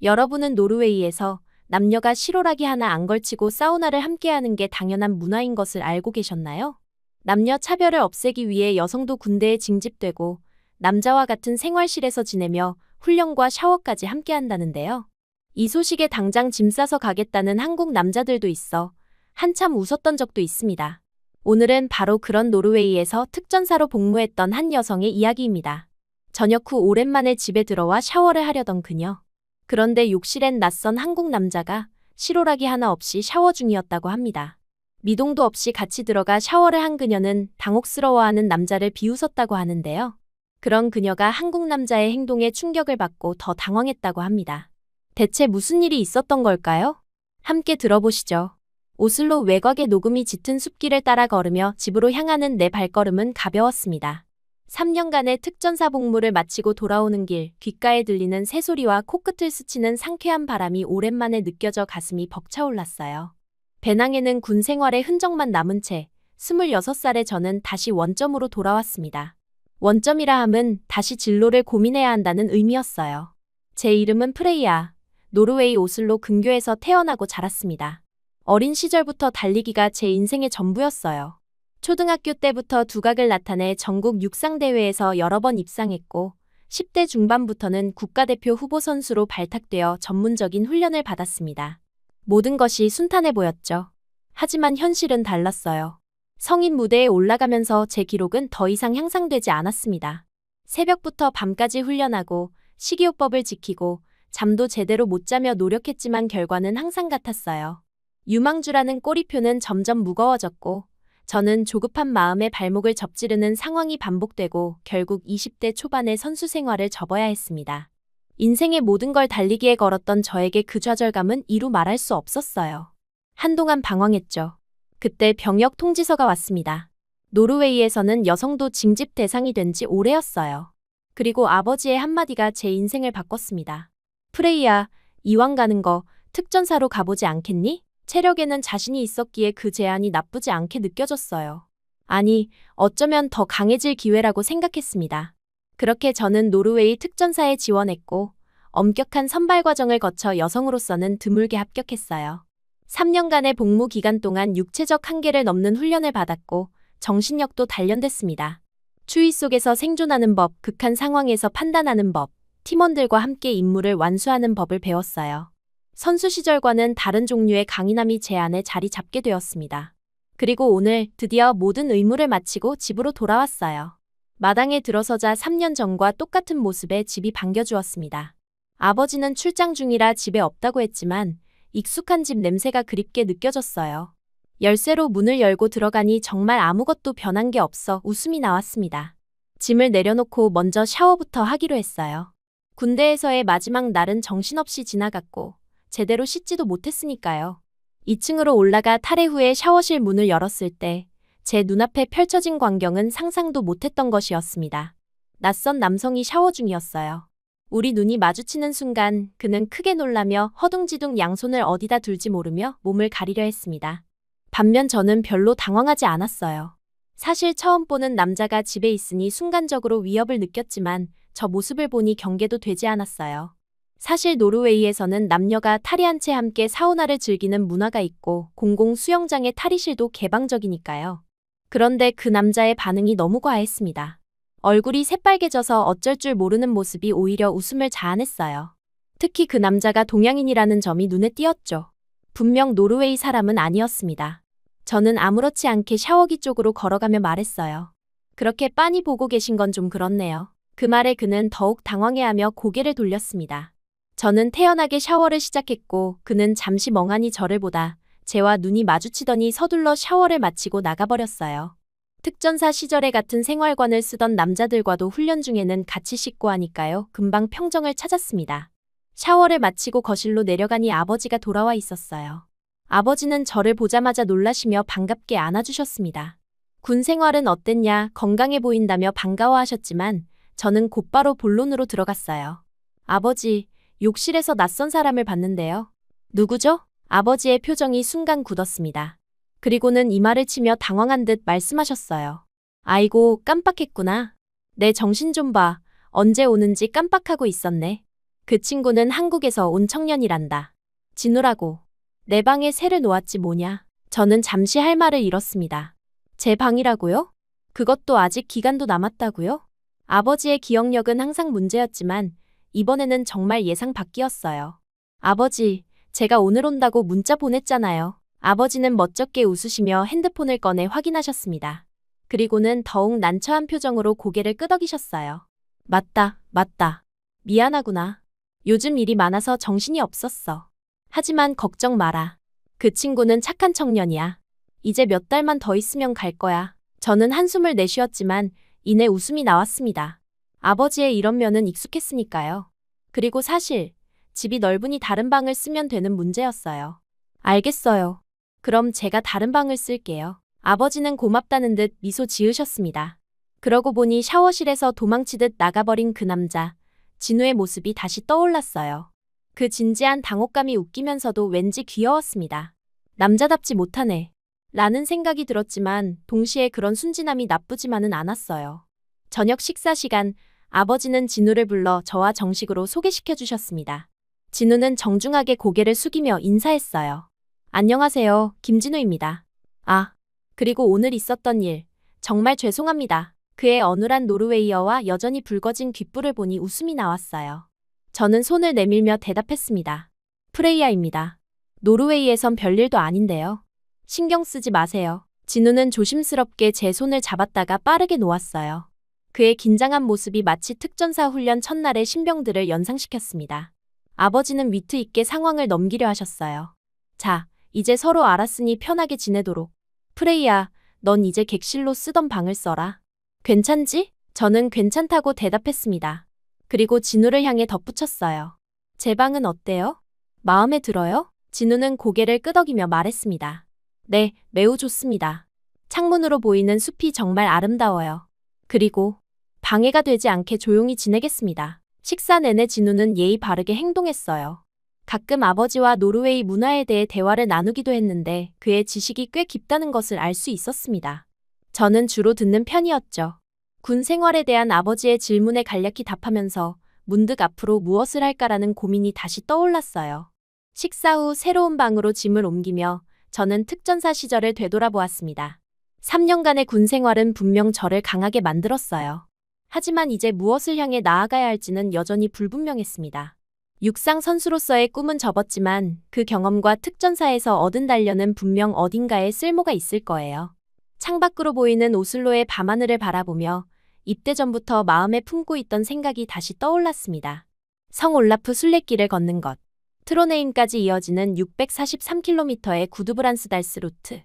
여러분은 노르웨이에서 남녀가 실오라기 하나 안 걸치고 사우나를 함께하는 게 당연한 문화인 것을 알고 계셨나요? 남녀 차별을 없애기 위해 여성도 군대에 징집되고 남자와 같은 생활실에서 지내며 훈련과 샤워까지 함께한다는데요. 이 소식에 당장 짐 싸서 가겠다는 한국 남자들도 있어 한참 웃었던 적도 있습니다. 오늘은 바로 그런 노르웨이에서 특전사로 복무했던 한 여성의 이야기입니다. 저녁 후 오랜만에 집에 들어와 샤워를 하려던 그녀. 그런데 욕실엔 낯선 한국 남자가 실오라기 하나 없이 샤워 중이었다고 합니다. 미동도 없이 같이 들어가 샤워를 한 그녀는 당혹스러워하는 남자를 비웃었다고 하는데요. 그런 그녀가 한국 남자의 행동에 충격을 받고 더 당황했다고 합니다. 대체 무슨 일이 있었던 걸까요? 함께 들어보시죠. 오슬로 외곽의 녹음이 짙은 숲길을 따라 걸으며 집으로 향하는 내 발걸음은 가벼웠습니다. 3년간의 특전사 복무를 마치고 돌아오는 길, 귓가에 들리는 새소리와 코끝을 스치는 상쾌한 바람이 오랜만에 느껴져 가슴이 벅차올랐어요. 배낭에는 군 생활의 흔적만 남은 채 26살의 저는 다시 원점으로 돌아왔습니다. 원점이라 함은 다시 진로를 고민해야 한다는 의미였어요. 제 이름은 프레이아. 노르웨이 오슬로 근교에서 태어나고 자랐습니다. 어린 시절부터 달리기가 제 인생의 전부였어요. 초등학교 때부터 두각을 나타내 전국 육상대회에서 여러 번 입상했고 10대 중반부터는 국가대표 후보 선수로 발탁되어 전문적인 훈련을 받았습니다. 모든 것이 순탄해 보였죠. 하지만 현실은 달랐어요. 성인 무대에 올라가면서 제 기록은 더 이상 향상되지 않았습니다. 새벽부터 밤까지 훈련하고 식이요법을 지키고 잠도 제대로 못 자며 노력했지만 결과는 항상 같았어요. 유망주라는 꼬리표는 점점 무거워졌고 저는 조급한 마음에 발목을 접지르는 상황이 반복되고 결국 20대 초반의 선수 생활을 접어야 했습니다. 인생의 모든 걸 달리기에 걸었던 저에게 그 좌절감은 이루 말할 수 없었어요. 한동안 방황했죠. 그때 병역 통지서가 왔습니다. 노르웨이에서는 여성도 징집 대상이 된 지 오래였어요. 그리고 아버지의 한마디가 제 인생을 바꿨습니다. 프레이야, 이왕 가는 거 특전사로 가보지 않겠니? 체력에는 자신이 있었기에 그 제안이 나쁘지 않게 느껴졌어요. 아니, 어쩌면 더 강해질 기회라고 생각했습니다. 그렇게 저는 노르웨이 특전사에 지원했고 엄격한 선발 과정을 거쳐 여성으로서는 드물게 합격했어요. 3년간의 복무 기간 동안 육체적 한계를 넘는 훈련을 받았고 정신력도 단련됐습니다. 추위 속에서 생존하는 법, 극한 상황에서 판단하는 법, 팀원들과 함께 임무를 완수하는 법을 배웠어요. 선수 시절과는 다른 종류의 강인함이 제 안에 자리 잡게 되었습니다. 그리고 오늘 드디어 모든 의무를 마치고 집으로 돌아왔어요. 마당에 들어서자 3년 전과 똑같은 모습에 집이 반겨주었습니다. 아버지는 출장 중이라 집에 없다고 했지만 익숙한 집 냄새가 그립게 느껴졌어요. 열쇠로 문을 열고 들어가니 정말 아무것도 변한 게 없어 웃음이 나왔습니다. 짐을 내려놓고 먼저 샤워부터 하기로 했어요. 군대에서의 마지막 날은 정신없이 지나갔고 제대로 씻지도 못했으니까요. 2층으로 올라가 탈의 후에 샤워실 문을 열었을 때 제 눈앞에 펼쳐진 광경은 상상도 못했던 것이었습니다. 낯선 남성이 샤워 중이었어요. 우리 눈이 마주치는 순간 그는 크게 놀라며 허둥지둥 양손을 어디다 둘지 모르며 몸을 가리려 했습니다. 반면 저는 별로 당황하지 않았어요. 사실 처음 보는 남자가 집에 있으니 순간적으로 위협을 느꼈지만 저 모습을 보니 경계도 되지 않았어요. 사실 노르웨이에서는 남녀가 탈의한 채 함께 사우나를 즐기는 문화가 있고 공공 수영장의 탈의실도 개방적이니까요. 그런데 그 남자의 반응이 너무 과했습니다. 얼굴이 새빨개져서 어쩔 줄 모르는 모습이 오히려 웃음을 자아냈어요. 특히 그 남자가 동양인이라는 점이 눈에 띄었죠. 분명 노르웨이 사람은 아니었습니다. 저는 아무렇지 않게 샤워기 쪽으로 걸어가며 말했어요. 그렇게 빤히 보고 계신 건 좀 그렇네요. 그 말에 그는 더욱 당황해하며 고개를 돌렸습니다. 저는 태연하게 샤워를 시작했고 그는 잠시 멍하니 저를 보다 제와 눈이 마주치더니 서둘러 샤워를 마치고 나가버렸어요. 특전사 시절에 같은 생활관을 쓰던 남자들과도 훈련 중에는 같이 씻고 하니까요. 금방 평정을 찾았습니다. 샤워를 마치고 거실로 내려가니 아버지가 돌아와 있었어요. 아버지는 저를 보자마자 놀라시며 반갑게 안아주셨습니다. 군 생활은 어땠냐, 건강해 보인다며 반가워하셨지만 저는 곧바로 본론으로 들어갔어요. 아버지, 욕실에서 낯선 사람을 봤는데요. 누구죠? 아버지의 표정이 순간 굳었습니다. 그리고는 이마를 치며 당황한 듯 말씀하셨어요. 아이고, 깜빡했구나. 내 정신 좀 봐. 언제 오는지 깜빡하고 있었네. 그 친구는 한국에서 온 청년이란다. 진우라고. 내 방에 새를 놓았지 뭐냐. 저는 잠시 할 말을 잃었습니다. 제 방이라고요? 그것도 아직 기간도 남았다고요? 아버지의 기억력은 항상 문제였지만 이번에는 정말 예상 밖이었어요. 아버지, 제가 오늘 온다고 문자 보냈잖아요. 아버지는 멋쩍게 웃으시며 핸드폰을 꺼내 확인하셨습니다. 그리고는 더욱 난처한 표정으로 고개를 끄덕이셨어요. 맞다, 맞다. 미안하구나. 요즘 일이 많아서 정신이 없었어. 하지만 걱정 마라. 그 친구는 착한 청년이야. 이제 몇 달만 더 있으면 갈 거야. 저는 한숨을 내쉬었지만 이내 웃음이 나왔습니다. 아버지의 이런 면은 익숙했으니까요. 그리고 사실 집이 넓으니 다른 방을 쓰면 되는 문제였어요. 알겠어요. 그럼 제가 다른 방을 쓸게요. 아버지는 고맙다는 듯 미소 지으셨습니다. 그러고 보니 샤워실에서 도망치듯 나가버린 그 남자, 진우의 모습이 다시 떠올랐어요. 그 진지한 당혹감이 웃기면서도 왠지 귀여웠습니다. 남자답지 못하네. 라는 생각이 들었지만 동시에 그런 순진함이 나쁘지만은 않았어요. 저녁 식사 시간, 아버지는 진우를 불러 저와 정식으로 소개시켜 주셨습니다. 진우는 정중하게 고개를 숙이며 인사했어요. 안녕하세요, 김진우입니다. 아, 그리고 오늘 있었던 일, 정말 죄송합니다. 그의 어눌한 노르웨이어와 여전히 붉어진 귓불을 보니 웃음이 나왔어요. 저는 손을 내밀며 대답했습니다. 프레이야입니다. 노르웨이에선 별일도 아닌데요. 신경 쓰지 마세요. 진우는 조심스럽게 제 손을 잡았다가 빠르게 놓았어요. 그의 긴장한 모습이 마치 특전사 훈련 첫날의 신병들을 연상시켰습니다. 아버지는 위트 있게 상황을 넘기려 하셨어요. 자, 이제 서로 알았으니 편하게 지내도록. 프레이야, 넌 이제 객실로 쓰던 방을 써라. 괜찮지? 저는 괜찮다고 대답했습니다. 그리고 진우를 향해 덧붙였어요. 제 방은 어때요? 마음에 들어요? 진우는 고개를 끄덕이며 말했습니다. 네, 매우 좋습니다. 창문으로 보이는 숲이 정말 아름다워요. 그리고 방해가 되지 않게 조용히 지내겠습니다. 식사 내내 진우는 예의 바르게 행동했어요. 가끔 아버지와 노르웨이 문화에 대해 대화를 나누기도 했는데 그의 지식이 꽤 깊다는 것을 알 수 있었습니다. 저는 주로 듣는 편이었죠. 군 생활에 대한 아버지의 질문에 간략히 답하면서 문득 앞으로 무엇을 할까라는 고민이 다시 떠올랐어요. 식사 후 새로운 방으로 짐을 옮기며 저는 특전사 시절을 되돌아보았습니다. 3년간의 군 생활은 분명 저를 강하게 만들었어요. 하지만 이제 무엇을 향해 나아가야 할지는 여전히 불분명했습니다. 육상 선수로서의 꿈은 접었지만 그 경험과 특전사에서 얻은 단련은 분명 어딘가에 쓸모가 있을 거예요. 창밖으로 보이는 오슬로의 밤하늘을 바라보며 입대 전부터 마음에 품고 있던 생각이 다시 떠올랐습니다. 성 올라프 순례길을 걷는 것. 트로네임까지 이어지는 643km의 구두브란스달스 루트.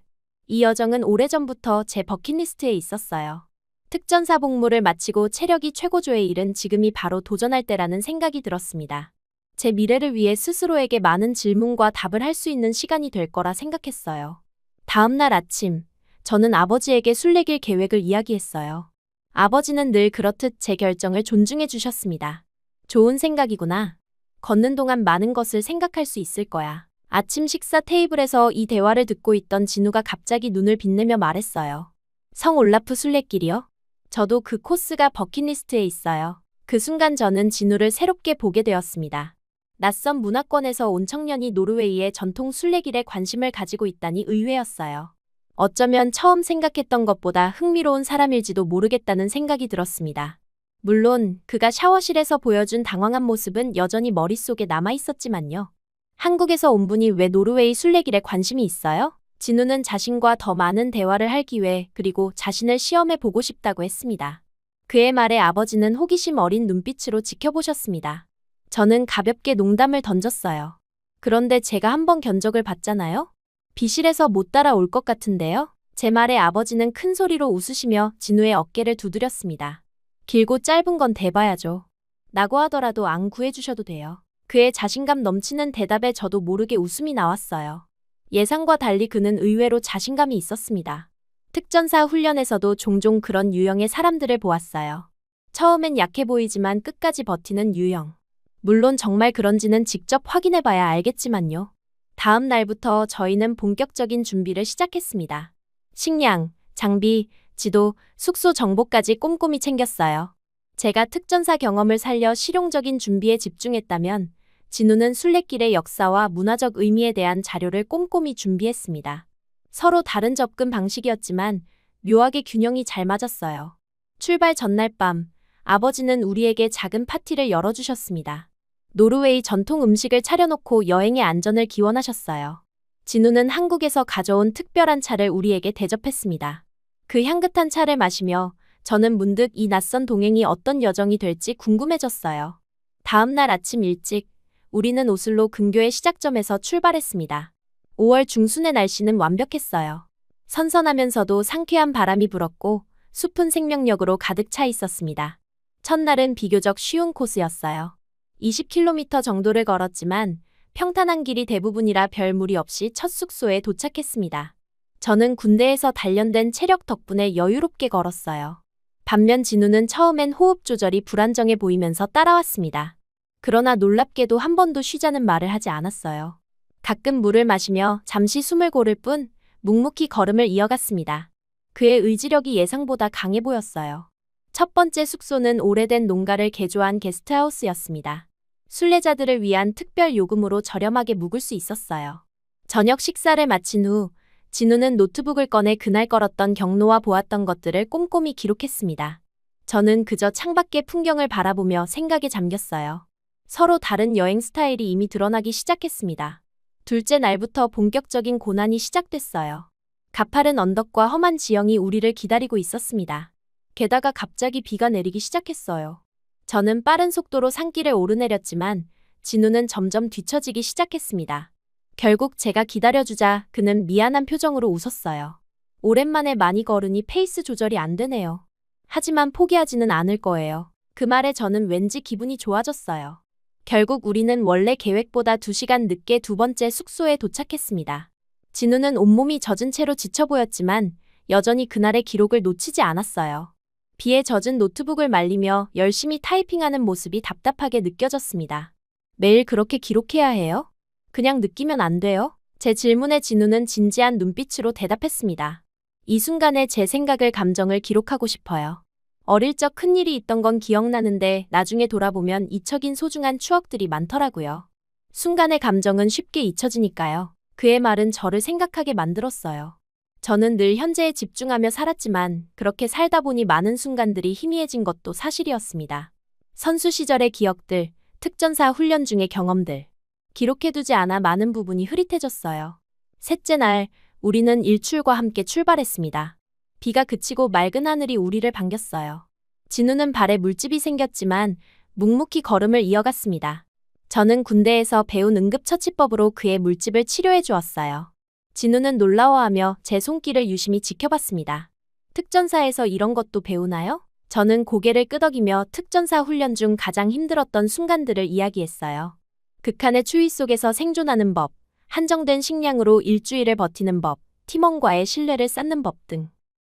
이 여정은 오래전부터 제 버킷리스트에 있었어요. 특전사 복무를 마치고 체력이 최고조에 이른 지금이 바로 도전할 때라는 생각이 들었습니다. 제 미래를 위해 스스로에게 많은 질문과 답을 할 수 있는 시간이 될 거라 생각했어요. 다음 날 아침, 저는 아버지에게 순례길 계획을 이야기했어요. 아버지는 늘 그렇듯 제 결정을 존중해 주셨습니다. 좋은 생각이구나. 걷는 동안 많은 것을 생각할 수 있을 거야. 아침 식사 테이블에서 이 대화를 듣고 있던 진우가 갑자기 눈을 빛내며 말했어요. 성 올라프 순례길이요? 저도 그 코스가 버킷리스트에 있어요. 그 순간 저는 진우를 새롭게 보게 되었습니다. 낯선 문화권에서 온 청년이 노르웨이의 전통 순례길에 관심을 가지고 있다니 의외였어요. 어쩌면 처음 생각했던 것보다 흥미로운 사람일지도 모르겠다는 생각이 들었습니다. 물론 그가 샤워실에서 보여준 당황한 모습은 여전히 머릿속에 남아있었지만요. 한국에서 온 분이 왜 노르웨이 순례길에 관심이 있어요? 진우는 자신과 더 많은 대화를 할 기회 그리고 자신을 시험해 보고 싶다고 했습니다. 그의 말에 아버지는 호기심 어린 눈빛으로 지켜보셨습니다. 저는 가볍게 농담을 던졌어요. 그런데 제가 한번 견적을 받잖아요? 비실에서 못 따라올 것 같은데요? 제 말에 아버지는 큰 소리로 웃으시며 진우의 어깨를 두드렸습니다. 길고 짧은 건 대봐야죠. 라고 하더라도 안 구해주셔도 돼요. 그의 자신감 넘치는 대답에 저도 모르게 웃음이 나왔어요. 예상과 달리 그는 의외로 자신감이 있었습니다. 특전사 훈련에서도 종종 그런 유형의 사람들을 보았어요. 처음엔 약해 보이지만 끝까지 버티는 유형. 물론 정말 그런지는 직접 확인해봐야 알겠지만요. 다음 날부터 저희는 본격적인 준비를 시작했습니다. 식량, 장비, 지도, 숙소 정보까지 꼼꼼히 챙겼어요. 제가 특전사 경험을 살려 실용적인 준비에 집중했다면 진우는 순례길의 역사와 문화적 의미에 대한 자료를 꼼꼼히 준비했습니다. 서로 다른 접근 방식이었지만 묘하게 균형이 잘 맞았어요. 출발 전날 밤, 아버지는 우리에게 작은 파티를 열어주셨습니다. 노르웨이 전통 음식을 차려놓고 여행의 안전을 기원하셨어요. 진우는 한국에서 가져온 특별한 차를 우리에게 대접했습니다. 그 향긋한 차를 마시며 저는 문득 이 낯선 동행이 어떤 여정이 될지 궁금해졌어요. 다음 날 아침 일찍 우리는 오슬로 근교의 시작점에서 출발했습니다. 5월 중순의 날씨는 완벽했어요. 선선하면서도 상쾌한 바람이 불었고 숲은 생명력으로 가득 차 있었습니다. 첫날은 비교적 쉬운 코스였어요. 20km 정도를 걸었지만 평탄한 길이 대부분이라 별 무리 없이 첫 숙소에 도착했습니다. 저는 군대에서 단련된 체력 덕분에 여유롭게 걸었어요. 반면 진우는 처음엔 호흡 조절이 불안정해 보이면서 따라왔습니다. 그러나 놀랍게도 한 번도 쉬자는 말을 하지 않았어요. 가끔 물을 마시며 잠시 숨을 고를 뿐 묵묵히 걸음을 이어갔습니다. 그의 의지력이 예상보다 강해 보였어요. 첫 번째 숙소는 오래된 농가를 개조한 게스트하우스였습니다. 순례자들을 위한 특별 요금으로 저렴하게 묵을 수 있었어요. 저녁 식사를 마친 후 진우는 노트북을 꺼내 그날 걸었던 경로와 보았던 것들을 꼼꼼히 기록했습니다. 저는 그저 창밖의 풍경을 바라보며 생각에 잠겼어요. 서로 다른 여행 스타일이 이미 드러나기 시작했습니다. 둘째 날부터 본격적인 고난이 시작됐어요. 가파른 언덕과 험한 지형이 우리를 기다리고 있었습니다. 게다가 갑자기 비가 내리기 시작했어요. 저는 빠른 속도로 산길을 오르내렸지만 진우는 점점 뒤처지기 시작했습니다. 결국 제가 기다려주자 그는 미안한 표정으로 웃었어요. 오랜만에 많이 걸으니 페이스 조절이 안 되네요. 하지만 포기하지는 않을 거예요. 그 말에 저는 왠지 기분이 좋아졌어요. 결국 우리는 원래 계획보다 2시간 늦게 두 번째 숙소에 도착했습니다. 진우는 온몸이 젖은 채로 지쳐 보였지만 여전히 그날의 기록을 놓치지 않았어요. 비에 젖은 노트북을 말리며 열심히 타이핑하는 모습이 답답하게 느껴졌습니다. 매일 그렇게 기록해야 해요? 그냥 느끼면 안 돼요? 제 질문에 진우는 진지한 눈빛으로 대답했습니다. 이 순간의 제 생각을 감정을 기록하고 싶어요. 어릴 적 큰일이 있던 건 기억나는데 나중에 돌아보면 잊혀진 소중한 추억들이 많더라고요. 순간의 감정은 쉽게 잊혀지니까요. 그의 말은 저를 생각하게 만들었어요. 저는 늘 현재에 집중하며 살았지만 그렇게 살다 보니 많은 순간들이 희미해진 것도 사실이었습니다. 선수 시절의 기억들, 특전사 훈련 중의 경험들. 기록해두지 않아 많은 부분이 흐릿해졌어요. 셋째 날, 우리는 일출과 함께 출발했습니다. 비가 그치고 맑은 하늘이 우리를 반겼어요. 진우는 발에 물집이 생겼지만 묵묵히 걸음을 이어갔습니다. 저는 군대에서 배운 응급처치법으로 그의 물집을 치료해 주었어요. 진우는 놀라워하며 제 손길을 유심히 지켜봤습니다. 특전사에서 이런 것도 배우나요? 저는 고개를 끄덕이며 특전사 훈련 중 가장 힘들었던 순간들을 이야기했어요. 극한의 추위 속에서 생존하는 법, 한정된 식량으로 일주일을 버티는 법, 팀원과의 신뢰를 쌓는 법 등.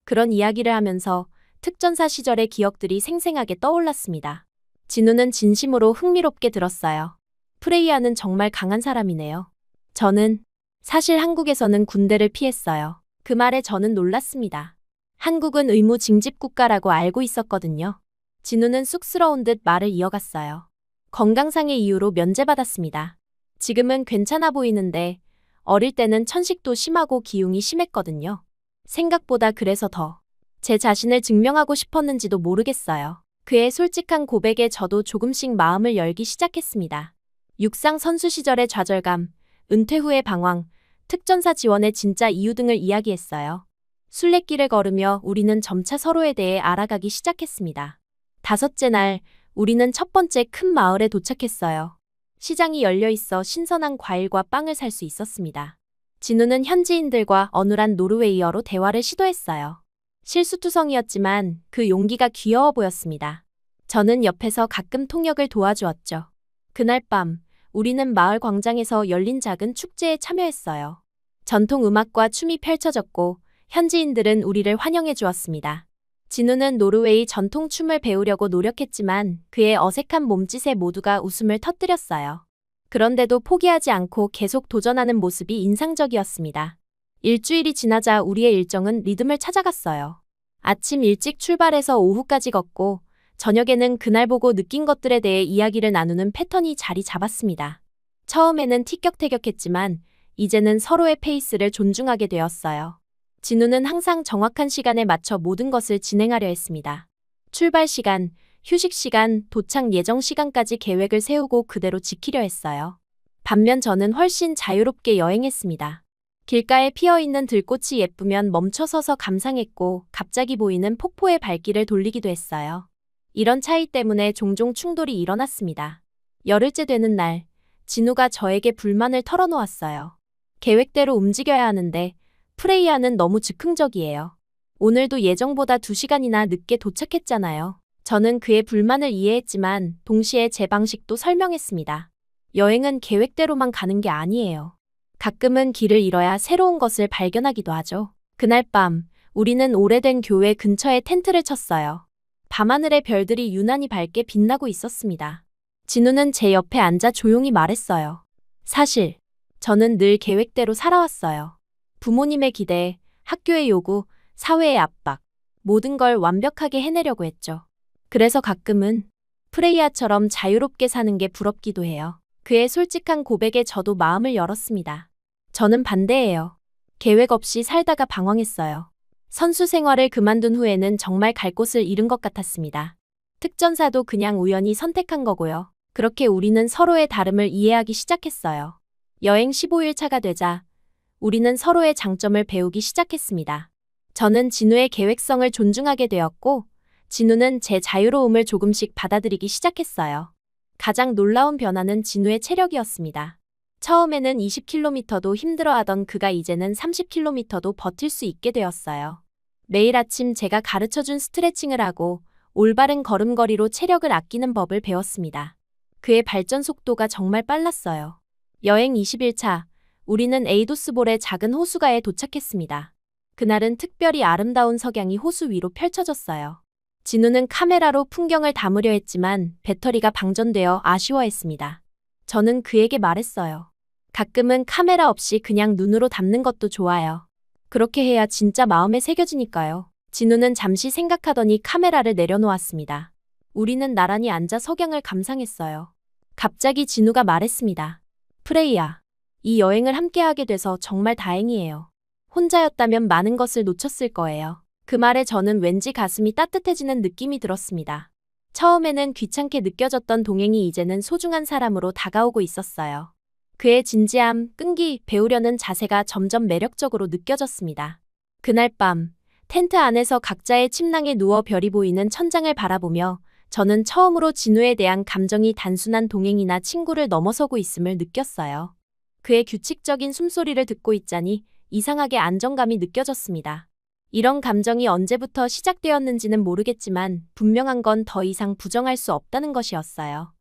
그런 이야기를 하면서 특전사 시절의 기억들이 생생하게 떠올랐습니다. 진우는 진심으로 흥미롭게 들었어요. 프레이야는 정말 강한 사람이네요. 저는 사실 한국에서는 군대를 피했어요. 그 말에 저는 놀랐습니다. 한국은 의무 징집 국가라고 알고 있었거든요. 진우는 쑥스러운 듯 말을 이어갔어요. 건강상의 이유로 면제받았습니다. 지금은 괜찮아 보이는데 어릴 때는 천식도 심하고 기흉이 심했거든요. 생각보다 그래서 더 제 자신을 증명하고 싶었는지도 모르겠어요. 그의 솔직한 고백에 저도 조금씩 마음을 열기 시작했습니다. 육상 선수 시절의 좌절감, 은퇴 후의 방황, 특전사 지원의 진짜 이유 등을 이야기했어요. 순례길을 걸으며 우리는 점차 서로에 대해 알아가기 시작했습니다. 다섯째 날, 우리는 첫 번째 큰 마을에 도착했어요. 시장이 열려 있어 신선한 과일과 빵을 살 수 있었습니다. 진우는 현지인들과 어눌한 노르웨이어로 대화를 시도했어요. 실수투성이었지만 그 용기가 귀여워 보였습니다. 저는 옆에서 가끔 통역을 도와주었죠. 그날 밤, 우리는 마을 광장에서 열린 작은 축제에 참여했어요. 전통 음악과 춤이 펼쳐졌고 현지인들은 우리를 환영해 주었습니다. 진우는 노르웨이 전통 춤을 배우려고 노력했지만 그의 어색한 몸짓에 모두가 웃음을 터뜨렸어요. 그런데도 포기하지 않고 계속 도전하는 모습이 인상적이었습니다. 일주일이 지나자 우리의 일정은 리듬을 찾아갔어요. 아침 일찍 출발해서 오후까지 걷고 저녁에는 그날 보고 느낀 것들에 대해 이야기를 나누는 패턴이 자리 잡았습니다. 처음에는 티격태격했지만 이제는 서로의 페이스를 존중하게 되었어요. 진우는 항상 정확한 시간에 맞춰 모든 것을 진행하려 했습니다. 출발 시간, 휴식 시간, 도착 예정 시간까지 계획을 세우고 그대로 지키려 했어요. 반면 저는 훨씬 자유롭게 여행했습니다. 길가에 피어있는 들꽃이 예쁘면 멈춰서서 감상했고 갑자기 보이는 폭포의 발길을 돌리기도 했어요. 이런 차이 때문에 종종 충돌이 일어났습니다. 열흘째 되는 날, 진우가 저에게 불만을 털어놓았어요. 계획대로 움직여야 하는데 프레이야는 너무 즉흥적이에요. 오늘도 예정보다 2시간이나 늦게 도착했잖아요. 저는 그의 불만을 이해했지만 동시에 제 방식도 설명했습니다. 여행은 계획대로만 가는 게 아니에요. 가끔은 길을 잃어야 새로운 것을 발견하기도 하죠. 그날 밤, 우리는 오래된 교회 근처에 텐트를 쳤어요. 밤하늘의 별들이 유난히 밝게 빛나고 있었습니다. 진우는 제 옆에 앉아 조용히 말했어요. 사실, 저는 늘 계획대로 살아왔어요. 부모님의 기대, 학교의 요구, 사회의 압박, 모든 걸 완벽하게 해내려고 했죠. 그래서 가끔은 프레이야처럼 자유롭게 사는 게 부럽기도 해요. 그의 솔직한 고백에 저도 마음을 열었습니다. 저는 반대예요. 계획 없이 살다가 방황했어요. 선수 생활을 그만둔 후에는 정말 갈 곳을 잃은 것 같았습니다. 특전사도 그냥 우연히 선택한 거고요. 그렇게 우리는 서로의 다름을 이해하기 시작했어요. 여행 15일 차가 되자 우리는 서로의 장점을 배우기 시작했습니다. 저는 진우의 계획성을 존중하게 되었고 진우는 제 자유로움을 조금씩 받아들이기 시작했어요. 가장 놀라운 변화는 진우의 체력이었습니다. 처음에는 20km도 힘들어하던 그가 이제는 30km도 버틸 수 있게 되었어요. 매일 아침 제가 가르쳐준 스트레칭을 하고 올바른 걸음걸이로 체력을 아끼는 법을 배웠습니다. 그의 발전 속도가 정말 빨랐어요. 여행 20일차, 우리는 에이도스볼의 작은 호수가에 도착했습니다. 그날은 특별히 아름다운 석양이 호수 위로 펼쳐졌어요. 진우는 카메라로 풍경을 담으려 했지만 배터리가 방전되어 아쉬워했습니다. 저는 그에게 말했어요. 가끔은 카메라 없이 그냥 눈으로 담는 것도 좋아요. 그렇게 해야 진짜 마음에 새겨지니까요. 진우는 잠시 생각하더니 카메라를 내려놓았습니다. 우리는 나란히 앉아 석양을 감상했어요. 갑자기 진우가 말했습니다. 프레이야, 이 여행을 함께하게 돼서 정말 다행이에요. 혼자였다면 많은 것을 놓쳤을 거예요. 그 말에 저는 왠지 가슴이 따뜻해지는 느낌이 들었습니다. 처음에는 귀찮게 느껴졌던 동행이 이제는 소중한 사람으로 다가오고 있었어요. 그의 진지함, 끈기, 배우려는 자세가 점점 매력적으로 느껴졌습니다. 그날 밤, 텐트 안에서 각자의 침낭에 누워 별이 보이는 천장을 바라보며 저는 처음으로 진우에 대한 감정이 단순한 동행이나 친구를 넘어서고 있음을 느꼈어요. 그의 규칙적인 숨소리를 듣고 있자니 이상하게 안정감이 느껴졌습니다. 이런 감정이 언제부터 시작되었는지는 모르겠지만 분명한 건 더 이상 부정할 수 없다는 것이었어요.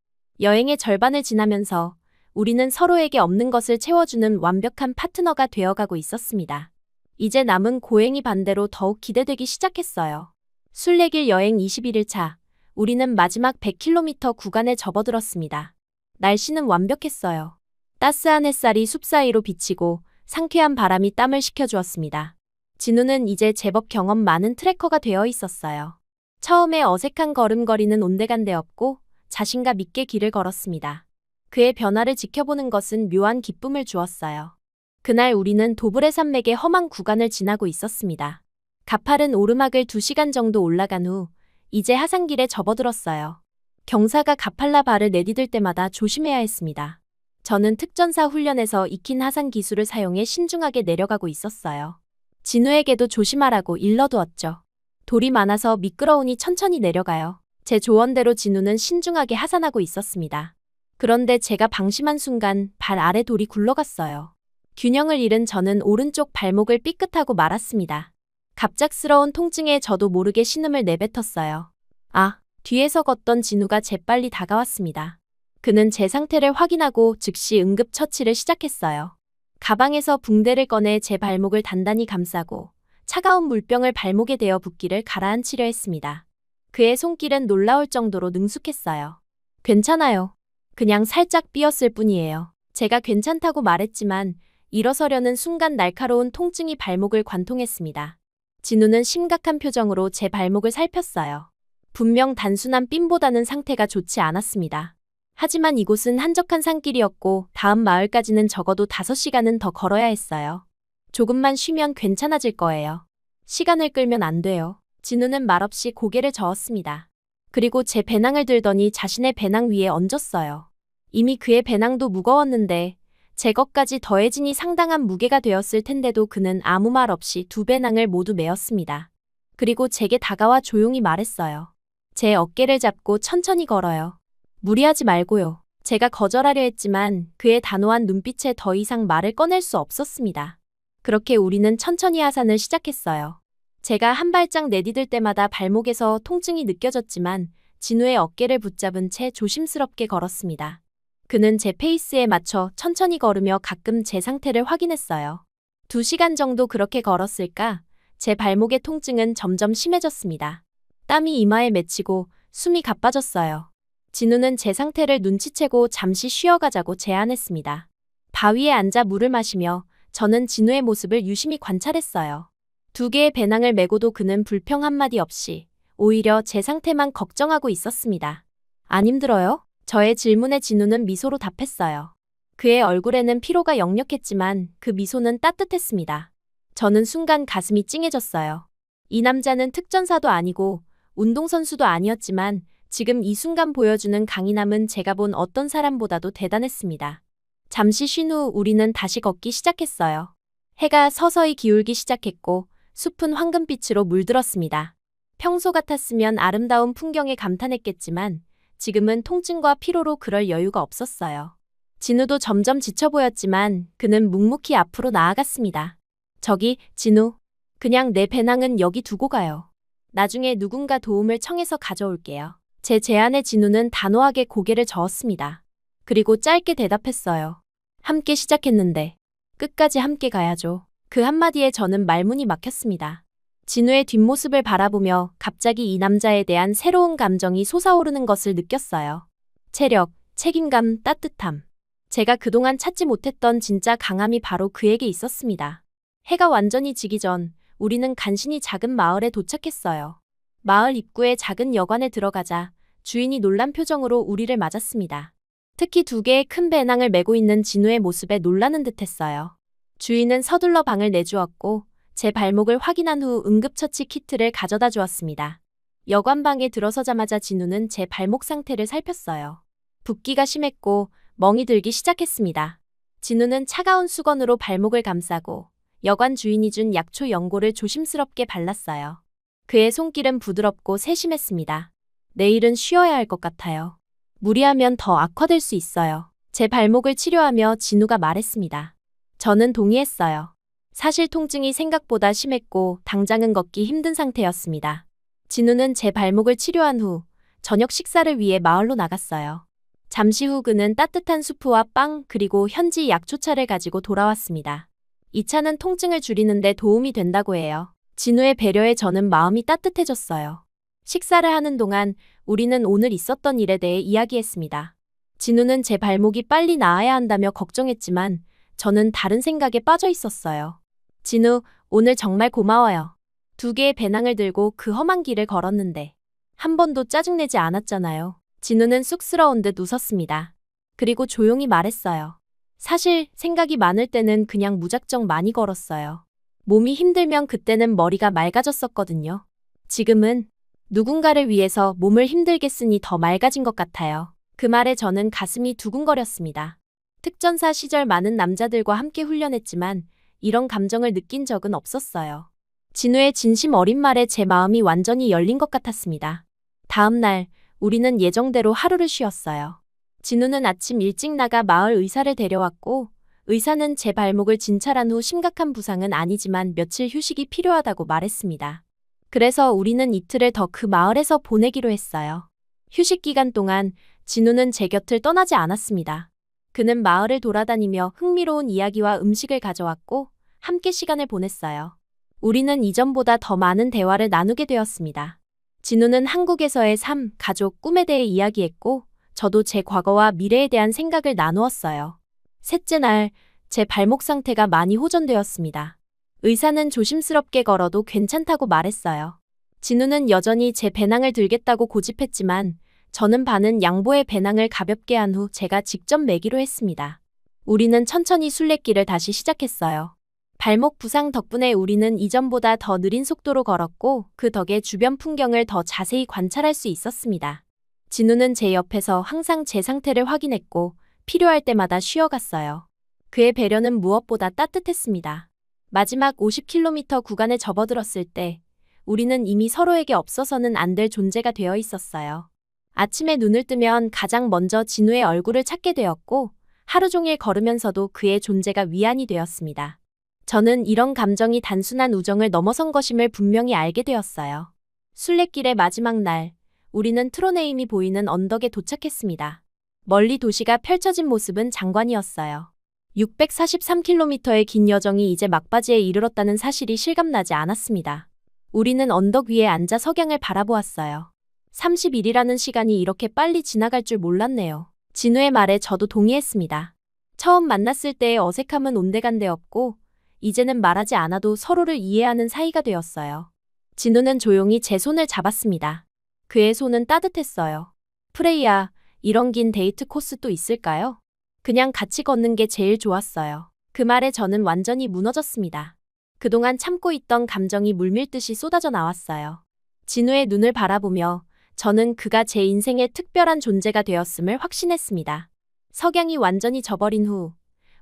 여행의 절반을 지나면서 우리는 서로에게 없는 것을 채워주는 완벽한 파트너가 되어가고 있었습니다. 이제 남은 고행이 반대로 더욱 기대되기 시작했어요. 순례길 여행 21일차, 우리는 마지막 100km 구간에 접어들었습니다. 날씨는 완벽했어요. 따스한 햇살이 숲 사이로 비치고 상쾌한 바람이 땀을 식혀주었습니다. 진우는 이제 제법 경험 많은 트래커가 되어 있었어요. 처음에 어색한 걸음걸이는 온데간데없고 자신감 있게 길을 걸었습니다. 그의 변화를 지켜보는 것은 묘한 기쁨을 주었어요. 그날 우리는 도브레 산맥의 험한 구간을 지나고 있었습니다. 가파른 오르막을 2시간 정도 올라간 후 이제 하산길에 접어들었어요. 경사가 가팔라 발을 내디딜 때마다 조심해야 했습니다. 저는 특전사 훈련에서 익힌 하산 기술을 사용해 신중하게 내려가고 있었어요. 진우에게도 조심하라고 일러두었죠. 돌이 많아서 미끄러우니 천천히 내려가요. 제 조언대로 진우는 신중하게 하산하고 있었습니다. 그런데 제가 방심한 순간 발 아래 돌이 굴러갔어요. 균형을 잃은 저는 오른쪽 발목을 삐끗하고 말았습니다. 갑작스러운 통증에 저도 모르게 신음을 내뱉었어요. 아, 뒤에서 걷던 진우가 재빨리 다가왔습니다. 그는 제 상태를 확인하고 즉시 응급처치를 시작했어요. 가방에서 붕대를 꺼내 제 발목을 단단히 감싸고 차가운 물병을 발목에 대어 붓기를 가라앉히려 했습니다. 그의 손길은 놀라울 정도로 능숙했어요. 괜찮아요. 그냥 살짝 삐었을 뿐이에요. 제가 괜찮다고 말했지만 일어서려는 순간 날카로운 통증이 발목을 관통했습니다. 진우는 심각한 표정으로 제 발목을 살폈어요. 분명 단순한 삔보다는 상태가 좋지 않았습니다. 하지만 이곳은 한적한 산길이었고 다음 마을까지는 적어도 5시간은 더 걸어야 했어요. 조금만 쉬면 괜찮아질 거예요. 시간을 끌면 안 돼요. 진우는 말없이 고개를 저었습니다. 그리고 제 배낭을 들더니 자신의 배낭 위에 얹었어요. 이미 그의 배낭도 무거웠는데 제 것까지 더해지니 상당한 무게가 되었을 텐데도 그는 아무 말 없이 2배낭을 모두 메었습니다. 그리고 제게 다가와 조용히 말했어요. 제 어깨를 잡고 천천히 걸어요. 무리하지 말고요. 제가 거절하려 했지만 그의 단호한 눈빛에 더 이상 말을 꺼낼 수 없었습니다. 그렇게 우리는 천천히 하산을 시작했어요. 제가 한 발짝 내디딜 때마다 발목에서 통증이 느껴졌지만 진우의 어깨를 붙잡은 채 조심스럽게 걸었습니다. 그는 제 페이스에 맞춰 천천히 걸으며 가끔 제 상태를 확인했어요. 2시간 정도 그렇게 걸었을까? 제 발목의 통증은 점점 심해졌습니다. 땀이 이마에 맺히고 숨이 가빠졌어요. 진우는 제 상태를 눈치채고 잠시 쉬어가자고 제안했습니다. 바위에 앉아 물을 마시며 저는 진우의 모습을 유심히 관찰했어요. 2개의 배낭을 메고도 그는 불평 한마디 없이 오히려 제 상태만 걱정하고 있었습니다. 안 힘들어요? 저의 질문에 진우는 미소로 답했어요. 그의 얼굴에는 피로가 역력했지만 그 미소는 따뜻했습니다. 저는 순간 가슴이 찡해졌어요. 이 남자는 특전사도 아니고 운동선수도 아니었지만 지금 이 순간 보여주는 강인함은 제가 본 어떤 사람보다도 대단했습니다. 잠시 쉰 후 우리는 다시 걷기 시작했어요. 해가 서서히 기울기 시작했고 숲은 황금빛으로 물들었습니다. 평소 같았으면 아름다운 풍경에 감탄했겠지만 지금은 통증과 피로로 그럴 여유가 없었어요. 진우도 점점 지쳐 보였지만 그는 묵묵히 앞으로 나아갔습니다. 저기, 진우. 그냥 내 배낭은 여기 두고 가요. 나중에 누군가 도움을 청해서 가져올게요. 제 제안에 진우는 단호하게 고개를 저었습니다. 그리고 짧게 대답했어요. 함께 시작했는데 끝까지 함께 가야죠. 그 한마디에 저는 말문이 막혔습니다. 진우의 뒷모습을 바라보며 갑자기 이 남자에 대한 새로운 감정이 솟아오르는 것을 느꼈어요. 체력, 책임감, 따뜻함. 제가 그동안 찾지 못했던 진짜 강함이 바로 그에게 있었습니다. 해가 완전히 지기 전 우리는 간신히 작은 마을에 도착했어요. 마을 입구의 작은 여관에 들어가자 주인이 놀란 표정으로 우리를 맞았습니다. 특히 2개의 큰 배낭을 메고 있는 진우의 모습에 놀라는 듯했어요. 주인은 서둘러 방을 내주었고 제 발목을 확인한 후 응급처치 키트를 가져다 주었습니다. 여관방에 들어서자마자 진우는 제 발목 상태를 살폈어요. 붓기가 심했고 멍이 들기 시작했습니다. 진우는 차가운 수건으로 발목을 감싸고 여관 주인이 준 약초 연고를 조심스럽게 발랐어요. 그의 손길은 부드럽고 세심했습니다. 내일은 쉬어야 할 것 같아요. 무리하면 더 악화될 수 있어요. 제 발목을 치료하며 진우가 말했습니다. 저는 동의했어요. 사실 통증이 생각보다 심했고 당장은 걷기 힘든 상태였습니다. 진우는 제 발목을 치료한 후 저녁 식사를 위해 마을로 나갔어요. 잠시 후 그는 따뜻한 수프와 빵 그리고 현지 약초차를 가지고 돌아왔습니다. 이 차는 통증을 줄이는데 도움이 된다고 해요. 진우의 배려에 저는 마음이 따뜻해졌어요. 식사를 하는 동안 우리는 오늘 있었던 일에 대해 이야기했습니다. 진우는 제 발목이 빨리 나아야 한다며 걱정했지만 저는 다른 생각에 빠져 있었어요. 진우, 오늘 정말 고마워요. 2개의 배낭을 들고 그 험한 길을 걸었는데 한 번도 짜증내지 않았잖아요. 진우는 쑥스러운 듯 웃었습니다. 그리고 조용히 말했어요. 사실 생각이 많을 때는 그냥 무작정 많이 걸었어요. 몸이 힘들면 그때는 머리가 맑아졌었거든요. 지금은 누군가를 위해서 몸을 힘들게 쓰니 더 맑아진 것 같아요. 그 말에 저는 가슴이 두근거렸습니다. 특전사 시절 많은 남자들과 함께 훈련했지만 이런 감정을 느낀 적은 없었어요. 진우의 진심 어린 말에 제 마음이 완전히 열린 것 같았습니다. 다음 날 우리는 예정대로 하루를 쉬었어요. 진우는 아침 일찍 나가 마을 의사를 데려왔고 의사는 제 발목을 진찰한 후 심각한 부상은 아니지만 며칠 휴식이 필요하다고 말했습니다. 그래서 우리는 이틀을 더 그 마을에서 보내기로 했어요. 휴식 기간 동안 진우는 제 곁을 떠나지 않았습니다. 그는 마을을 돌아다니며 흥미로운 이야기와 음식을 가져왔고 함께 시간을 보냈어요. 우리는 이전보다 더 많은 대화를 나누게 되었습니다. 진우는 한국에서의 삶, 가족, 꿈에 대해 이야기했고 저도 제 과거와 미래에 대한 생각을 나누었어요. 셋째 날, 제 발목 상태가 많이 호전되었습니다. 의사는 조심스럽게 걸어도 괜찮다고 말했어요. 진우는 여전히 제 배낭을 들겠다고 고집했지만 저는 반은 양보해 배낭을 가볍게 한 후 제가 직접 메기로 했습니다. 우리는 천천히 순례길을 다시 시작했어요. 발목 부상 덕분에 우리는 이전보다 더 느린 속도로 걸었고 그 덕에 주변 풍경을 더 자세히 관찰할 수 있었습니다. 진우는 제 옆에서 항상 제 상태를 확인했고 필요할 때마다 쉬어갔어요. 그의 배려는 무엇보다 따뜻했습니다. 마지막 50km 구간에 접어들었을 때 우리는 이미 서로에게 없어서는 안 될 존재가 되어 있었어요. 아침에 눈을 뜨면 가장 먼저 진우의 얼굴을 찾게 되었고 하루 종일 걸으면서도 그의 존재가 위안이 되었습니다. 저는 이런 감정이 단순한 우정을 넘어선 것임을 분명히 알게 되었어요. 순례길의 마지막 날, 우리는 트로네임이 보이는 언덕에 도착했습니다. 멀리 도시가 펼쳐진 모습은 장관이었어요. 643km의 긴 여정이 이제 막바지에 이르렀다는 사실이 실감나지 않았습니다. 우리는 언덕 위에 앉아 석양을 바라보았어요. 30일이라는 시간이 이렇게 빨리 지나갈 줄 몰랐네요. 진우의 말에 저도 동의했습니다. 처음 만났을 때의 어색함은 온데간데 없고 이제는 말하지 않아도 서로를 이해하는 사이가 되었어요. 진우는 조용히 제 손을 잡았습니다. 그의 손은 따뜻했어요. 프레이야, 이런 긴 데이트 코스 또 있을까요? 그냥 같이 걷는 게 제일 좋았어요. 그 말에 저는 완전히 무너졌습니다. 그동안 참고 있던 감정이 물밀듯이 쏟아져 나왔어요. 진우의 눈을 바라보며 저는 그가 제 인생의 특별한 존재가 되었음을 확신했습니다. 석양이 완전히 져버린 후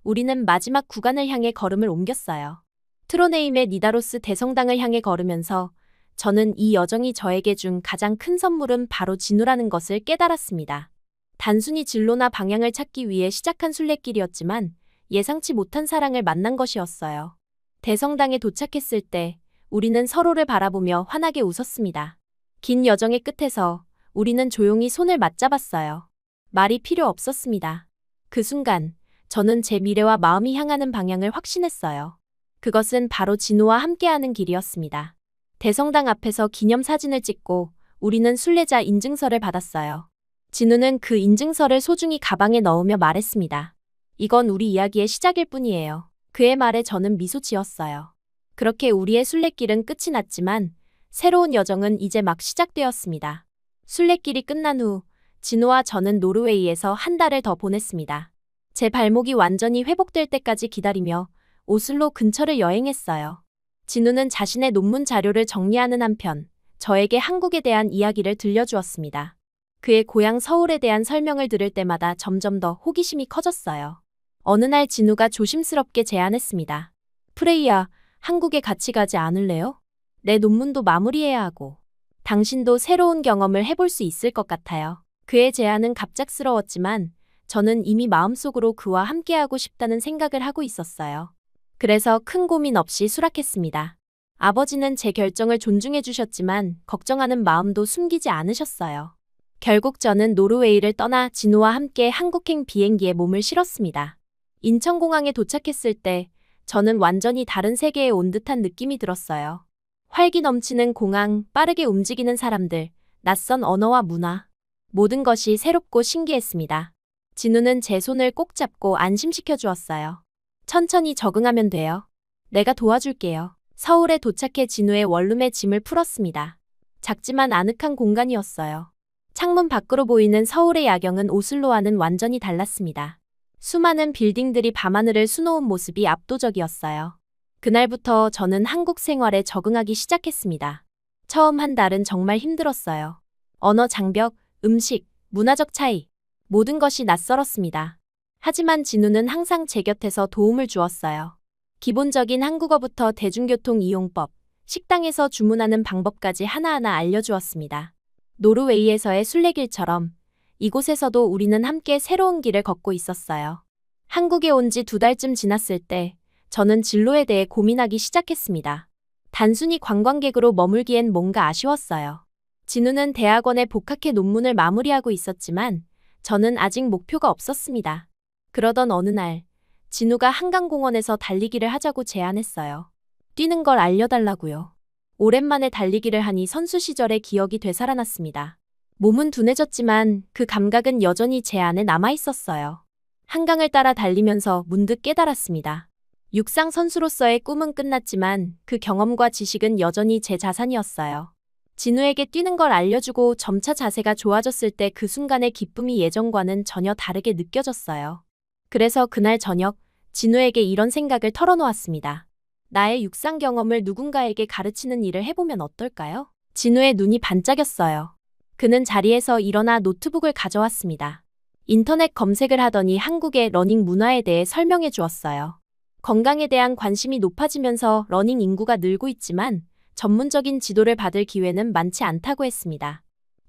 우리는 마지막 구간을 향해 걸음을 옮겼어요. 트로네임의 니다로스 대성당을 향해 걸으면서 저는 이 여정이 저에게 준 가장 큰 선물은 바로 진우라는 것을 깨달았습니다. 단순히 진로나 방향을 찾기 위해 시작한 순례길이었지만 예상치 못한 사랑을 만난 것이었어요. 대성당에 도착했을 때 우리는 서로를 바라보며 환하게 웃었습니다. 긴 여정의 끝에서 우리는 조용히 손을 맞잡았어요. 말이 필요 없었습니다. 그 순간 저는 제 미래와 마음이 향하는 방향을 확신했어요. 그것은 바로 진우와 함께하는 길이었습니다. 대성당 앞에서 기념사진을 찍고 우리는 순례자 인증서를 받았어요. 진우는 그 인증서를 소중히 가방에 넣으며 말했습니다. 이건 우리 이야기의 시작일 뿐이에요. 그의 말에 저는 미소 지었어요. 그렇게 우리의 순례길은 끝이 났지만 새로운 여정은 이제 막 시작되었습니다. 순례길이 끝난 후 진우와 저는 노르웨이에서 한 달을 더 보냈습니다. 제 발목이 완전히 회복될 때까지 기다리며 오슬로 근처를 여행했어요. 진우는 자신의 논문 자료를 정리하는 한편 저에게 한국에 대한 이야기를 들려주었습니다. 그의 고향 서울에 대한 설명을 들을 때마다 점점 더 호기심이 커졌어요. 어느 날 진우가 조심스럽게 제안했습니다. 프레이야, 한국에 같이 가지 않을래요? 내 논문도 마무리해야 하고 당신도 새로운 경험을 해볼 수 있을 것 같아요. 그의 제안은 갑작스러웠지만 저는 이미 마음속으로 그와 함께하고 싶다는 생각을 하고 있었어요. 그래서 큰 고민 없이 수락했습니다. 아버지는 제 결정을 존중해 주셨지만 걱정하는 마음도 숨기지 않으셨어요. 결국 저는 노르웨이를 떠나 진우와 함께 한국행 비행기에 몸을 실었습니다. 인천공항에 도착했을 때 저는 완전히 다른 세계에 온 듯한 느낌이 들었어요. 활기 넘치는 공항, 빠르게 움직이는 사람들, 낯선 언어와 문화. 모든 것이 새롭고 신기했습니다. 진우는 제 손을 꼭 잡고 안심시켜 주었어요. 천천히 적응하면 돼요. 내가 도와줄게요. 서울에 도착해 진우의 원룸에 짐을 풀었습니다. 작지만 아늑한 공간이었어요. 창문 밖으로 보이는 서울의 야경은 오슬로와는 완전히 달랐습니다. 수많은 빌딩들이 밤하늘을 수놓은 모습이 압도적이었어요. 그날부터 저는 한국 생활에 적응하기 시작했습니다. 처음 한 달은 정말 힘들었어요. 언어 장벽, 음식, 문화적 차이, 모든 것이 낯설었습니다. 하지만 진우는 항상 제 곁에서 도움을 주었어요. 기본적인 한국어부터 대중교통 이용법, 식당에서 주문하는 방법까지 하나하나 알려주었습니다. 노르웨이에서의 순례길처럼 이곳에서도 우리는 함께 새로운 길을 걷고 있었어요. 한국에 온 지 2달쯤 지났을 때 저는 진로에 대해 고민하기 시작했습니다. 단순히 관광객으로 머물기엔 뭔가 아쉬웠어요. 진우는 대학원에 복학해 논문을 마무리하고 있었지만 저는 아직 목표가 없었습니다. 그러던 어느 날 진우가 한강공원에서 달리기를 하자고 제안했어요. 뛰는 걸 알려달라고요. 오랜만에 달리기를 하니 선수 시절의 기억이 되살아났습니다. 몸은 둔해졌지만 그 감각은 여전히 제 안에 남아있었어요. 한강을 따라 달리면서 문득 깨달았습니다. 육상 선수로서의 꿈은 끝났지만 그 경험과 지식은 여전히 제 자산이었어요. 진우에게 뛰는 걸 알려주고 점차 자세가 좋아졌을 때 그 순간의 기쁨이 예전과는 전혀 다르게 느껴졌어요. 그래서 그날 저녁, 진우에게 이런 생각을 털어놓았습니다. 나의 육상 경험을 누군가에게 가르치는 일을 해보면 어떨까요? 진우의 눈이 반짝였어요. 그는 자리에서 일어나 노트북을 가져왔습니다. 인터넷 검색을 하더니 한국의 러닝 문화에 대해 설명해 주었어요. 건강에 대한 관심이 높아지면서 러닝 인구가 늘고 있지만 전문적인 지도를 받을 기회는 많지 않다고 했습니다.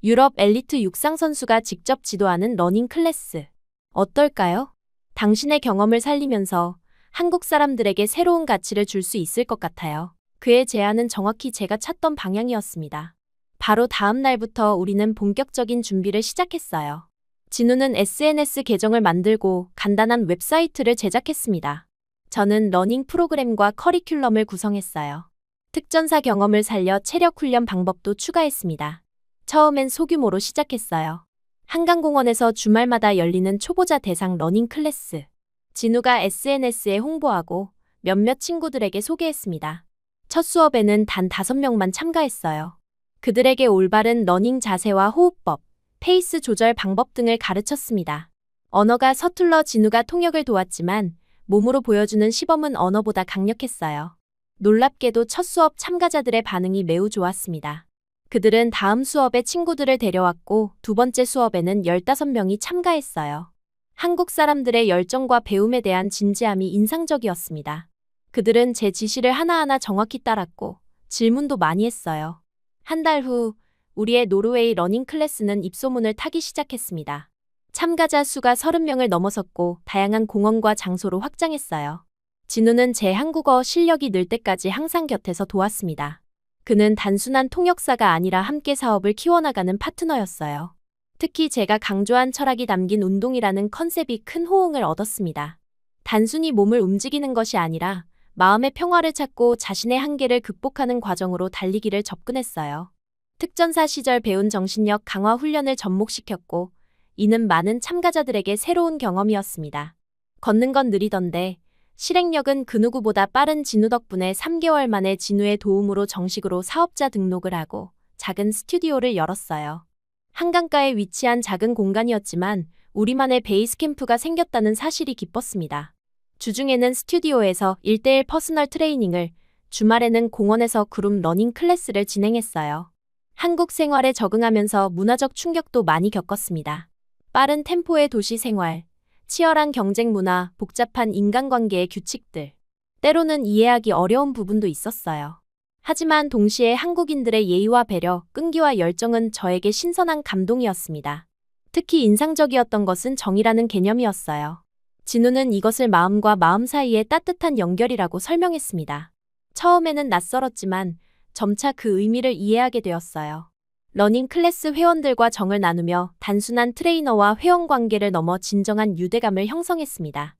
유럽 엘리트 육상 선수가 직접 지도하는 러닝 클래스. 어떨까요? 당신의 경험을 살리면서 한국 사람들에게 새로운 가치를 줄 수 있을 것 같아요. 그의 제안은 정확히 제가 찾던 방향이었습니다. 바로 다음 날부터 우리는 본격적인 준비를 시작했어요. 진우는 SNS 계정을 만들고 간단한 웹사이트를 제작했습니다. 저는 러닝 프로그램과 커리큘럼을 구성했어요. 특전사 경험을 살려 체력 훈련 방법도 추가했습니다. 처음엔 소규모로 시작했어요. 한강공원에서 주말마다 열리는 초보자 대상 러닝 클래스. 진우가 SNS에 홍보하고 몇몇 친구들에게 소개했습니다. 첫 수업에는 단 5명만 참가했어요. 그들에게 올바른 러닝 자세와 호흡법, 페이스 조절 방법 등을 가르쳤습니다. 언어가 서툴러 진우가 통역을 도왔지만 몸으로 보여주는 시범은 언어보다 강력했어요. 놀랍게도 첫 수업 참가자들의 반응이 매우 좋았습니다. 그들은 다음 수업에 친구들을 데려왔고 두 번째 수업에는 15명이 참가했어요. 한국 사람들의 열정과 배움에 대한 진지함이 인상적이었습니다. 그들은 제 지시를 하나하나 정확히 따랐고 질문도 많이 했어요. 한 달 후 우리의 노르웨이 러닝 클래스는 입소문을 타기 시작했습니다. 참가자 수가 30명을 넘어섰고 다양한 공원과 장소로 확장했어요. 진우는 제 한국어 실력이 늘 때까지 항상 곁에서 도왔습니다. 그는 단순한 통역사가 아니라 함께 사업을 키워나가는 파트너였어요. 특히 제가 강조한 철학이 담긴 운동이라는 컨셉이 큰 호응을 얻었습니다. 단순히 몸을 움직이는 것이 아니라 마음의 평화를 찾고 자신의 한계를 극복하는 과정으로 달리기를 접근했어요. 특전사 시절 배운 정신력 강화 훈련을 접목시켰고 이는 많은 참가자들에게 새로운 경험이었습니다. 걷는 건 느리던데 실행력은 그 누구보다 빠른 진우 덕분에 3개월 만에 진우의 도움으로 정식으로 사업자 등록을 하고 작은 스튜디오를 열었어요. 한강가에 위치한 작은 공간이었지만 우리만의 베이스 캠프가 생겼다는 사실이 기뻤습니다. 주중에는 스튜디오에서 1:1 퍼스널 트레이닝을, 주말에는 공원에서 그룹 러닝 클래스를 진행했어요. 한국 생활에 적응하면서 문화적 충격도 많이 겪었습니다. 빠른 템포의 도시 생활, 치열한 경쟁 문화, 복잡한 인간관계의 규칙들. 때로는 이해하기 어려운 부분도 있었어요. 하지만 동시에 한국인들의 예의와 배려, 끈기와 열정은 저에게 신선한 감동이었습니다. 특히 인상적이었던 것은 정이라는 개념이었어요. 진우는 이것을 마음과 마음 사이의 따뜻한 연결이라고 설명했습니다. 처음에는 낯설었지만 점차 그 의미를 이해하게 되었어요. 러닝 클래스 회원들과 정을 나누며 단순한 트레이너와 회원 관계를 넘어 진정한 유대감을 형성했습니다.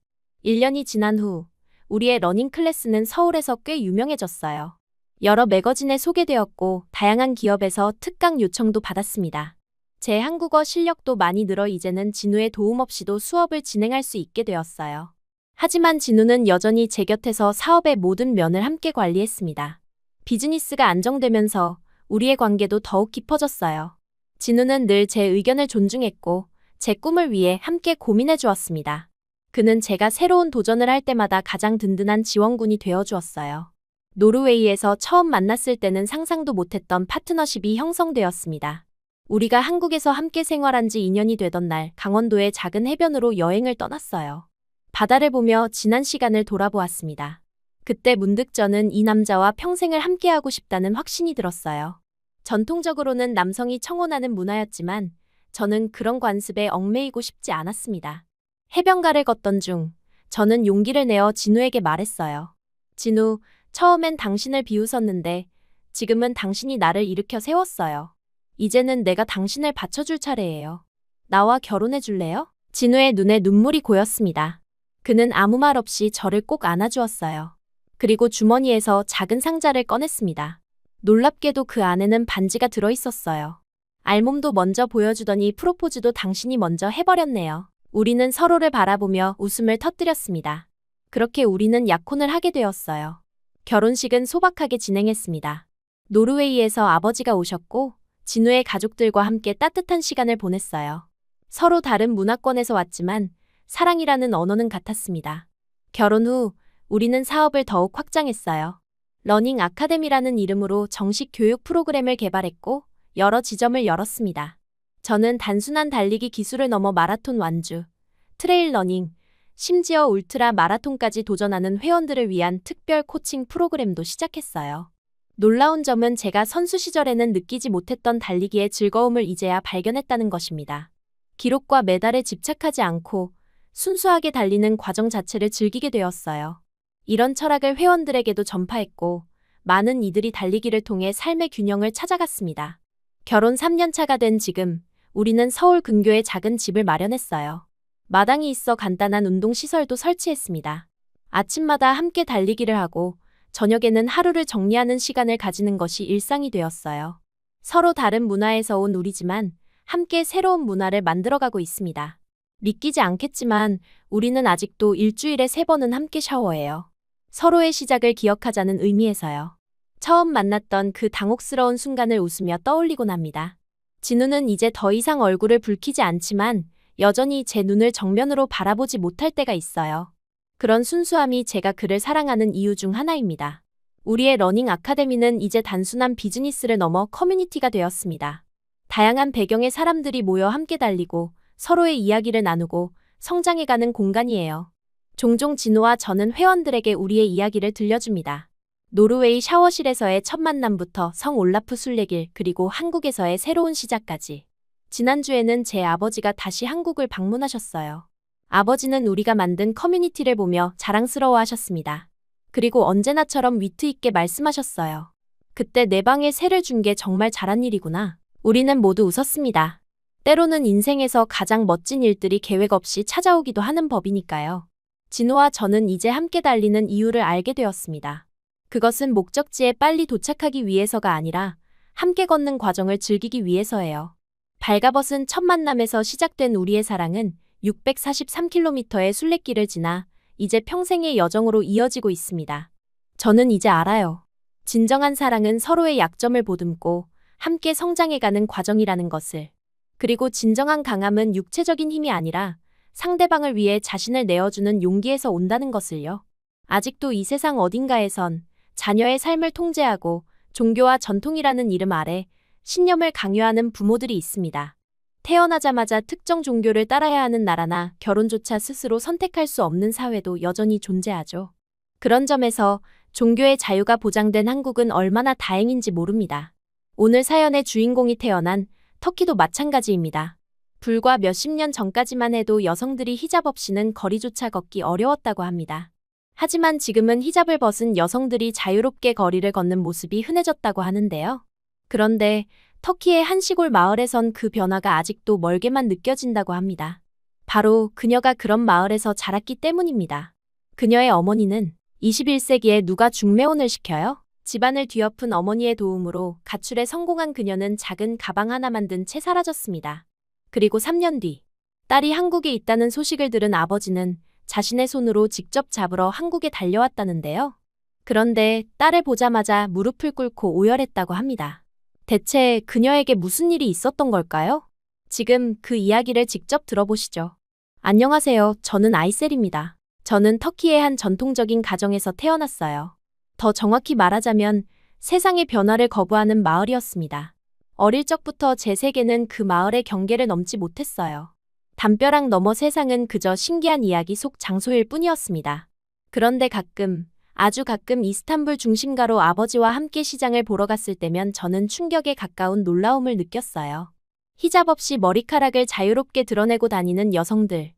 1년이 지난 후 우리의 러닝 클래스는 서울에서 꽤 유명해졌어요. 여러 매거진에 소개되었고 다양한 기업에서 특강 요청도 받았습니다. 제 한국어 실력도 많이 늘어 이제는 진우의 도움 없이도 수업을 진행할 수 있게 되었어요. 하지만 진우는 여전히 제 곁에서 사업의 모든 면을 함께 관리했습니다. 비즈니스가 안정되면서 우리의 관계도 더욱 깊어졌어요. 진우는 늘 제 의견을 존중했고 제 꿈을 위해 함께 고민해 주었습니다. 그는 제가 새로운 도전을 할 때마다 가장 든든한 지원군이 되어 주었어요. 노르웨이에서 처음 만났을 때는 상상도 못했던 파트너십이 형성되었습니다. 우리가 한국에서 함께 생활한 지 2년이 되던 날 강원도의 작은 해변으로 여행을 떠났어요. 바다를 보며 지난 시간을 돌아보았습니다. 그때 문득 저는 이 남자와 평생을 함께하고 싶다는 확신이 들었어요. 전통적으로는 남성이 청혼하는 문화였지만 저는 그런 관습에 얽매이고 싶지 않았습니다. 해변가를 걷던 중 저는 용기를 내어 진우에게 말했어요. 진우, 처음엔 당신을 비웃었는데 지금은 당신이 나를 일으켜 세웠어요. 이제는 내가 당신을 받쳐줄 차례예요. 나와 결혼해 줄래요? 진우의 눈에 눈물이 고였습니다. 그는 아무 말 없이 저를 꼭 안아주었어요. 그리고 주머니에서 작은 상자를 꺼냈습니다. 놀랍게도 그 안에는 반지가 들어있었어요. 알몸도 먼저 보여주더니 프로포즈도 당신이 먼저 해버렸네요. 우리는 서로를 바라보며 웃음을 터뜨렸습니다. 그렇게 우리는 약혼을 하게 되었어요. 결혼식은 소박하게 진행했습니다. 노르웨이에서 아버지가 오셨고 진우의 가족들과 함께 따뜻한 시간을 보냈어요. 서로 다른 문화권에서 왔지만 사랑이라는 언어는 같았습니다. 결혼 후 우리는 사업을 더욱 확장했어요. 러닝 아카데미라는 이름으로 정식 교육 프로그램을 개발했고 여러 지점을 열었습니다. 저는 단순한 달리기 기술을 넘어 마라톤 완주, 트레일 러닝, 심지어 울트라 마라톤까지 도전하는 회원들을 위한 특별 코칭 프로그램도 시작했어요. 놀라운 점은 제가 선수 시절에는 느끼지 못했던 달리기의 즐거움을 이제야 발견했다는 것입니다. 기록과 메달에 집착하지 않고 순수하게 달리는 과정 자체를 즐기게 되었어요. 이런 철학을 회원들에게도 전파했고 많은 이들이 달리기를 통해 삶의 균형을 찾아갔습니다. 결혼 3년 차가 된 지금 우리는 서울 근교에 작은 집을 마련했어요. 마당이 있어 간단한 운동시설도 설치했습니다. 아침마다 함께 달리기를 하고 저녁에는 하루를 정리하는 시간을 가지는 것이 일상이 되었어요. 서로 다른 문화에서 온 우리지만 함께 새로운 문화를 만들어가고 있습니다. 믿기지 않겠지만 우리는 아직도 일주일에 3번은 함께 샤워해요. 서로의 시작을 기억하자는 의미에서요. 처음 만났던 그 당혹스러운 순간을 웃으며 떠올리곤 합니다. 진우는 이제 더 이상 얼굴을 붉히지 않지만 여전히 제 눈을 정면으로 바라보지 못할 때가 있어요. 그런 순수함이 제가 그를 사랑하는 이유 중 하나입니다. 우리의 러닝 아카데미는 이제 단순한 비즈니스를 넘어 커뮤니티가 되었습니다. 다양한 배경의 사람들이 모여 함께 달리고 서로의 이야기를 나누고 성장해가는 공간이에요. 종종 진우와 저는 회원들에게 우리의 이야기를 들려줍니다. 노르웨이 샤워실에서의 첫 만남부터 성 올라프 순례길 그리고 한국에서의 새로운 시작까지. 지난주에는 제 아버지가 다시 한국을 방문하셨어요. 아버지는 우리가 만든 커뮤니티를 보며 자랑스러워하셨습니다. 그리고 언제나처럼 위트 있게 말씀하셨어요. 그때 내 방에 새를 준 게 정말 잘한 일이구나. 우리는 모두 웃었습니다. 때로는 인생에서 가장 멋진 일들이 계획 없이 찾아오기도 하는 법이니까요. 진우와 저는 이제 함께 달리는 이유를 알게 되었습니다. 그것은 목적지에 빨리 도착하기 위해서가 아니라 함께 걷는 과정을 즐기기 위해서예요. 발가벗은 첫 만남에서 시작된 우리의 사랑은 643km의 순례길을 지나 이제 평생의 여정으로 이어지고 있습니다. 저는 이제 알아요. 진정한 사랑은 서로의 약점을 보듬고 함께 성장해가는 과정이라는 것을. 그리고 진정한 강함은 육체적인 힘이 아니라 상대방을 위해 자신을 내어주는 용기에서 온다는 것을요. 아직도 이 세상 어딘가에선 자녀의 삶을 통제하고 종교와 전통이라는 이름 아래 신념을 강요하는 부모들이 있습니다. 태어나자마자 특정 종교를 따라야 하는 나라나 결혼조차 스스로 선택할 수 없는 사회도 여전히 존재하죠. 그런 점에서 종교의 자유가 보장된 한국은 얼마나 다행인지 모릅니다. 오늘 사연의 주인공이 태어난 터키도 마찬가지입니다. 불과 몇십 년 전까지만 해도 여성들이 히잡 없이는 거리조차 걷기 어려웠다고 합니다. 하지만 지금은 히잡을 벗은 여성들이 자유롭게 거리를 걷는 모습이 흔해졌다고 하는데요. 그런데 터키의 한 시골 마을에선 그 변화가 아직도 멀게만 느껴진다고 합니다. 바로 그녀가 그런 마을에서 자랐기 때문입니다. 그녀의 어머니는 21세기에 누가 중매혼을 시켜요? 집안을 뒤엎은 어머니의 도움으로 가출에 성공한 그녀는 작은 가방 하나 만든 채 사라졌습니다. 그리고 3년 뒤, 딸이 한국에 있다는 소식을 들은 아버지는 자신의 손으로 직접 잡으러 한국에 달려왔다는데요. 그런데 딸을 보자마자 무릎을 꿇고 오열했다고 합니다. 대체 그녀에게 무슨 일이 있었던 걸까요? 지금 그 이야기를 직접 들어보시죠. 안녕하세요. 저는 아이셀입니다. 저는 터키의 한 전통적인 가정에서 태어났어요. 더 정확히 말하자면 세상의 변화를 거부하는 마을이었습니다. 어릴 적부터 제 세계는 그 마을의 경계를 넘지 못했어요. 담벼락 너머 세상은 그저 신기한 이야기 속 장소일 뿐이었습니다. 그런데 가끔, 아주 가끔 이스탄불 중심가로 아버지와 함께 시장을 보러 갔을 때면 저는 충격에 가까운 놀라움을 느꼈어요. 히잡 없이 머리카락을 자유롭게 드러내고 다니는 여성들,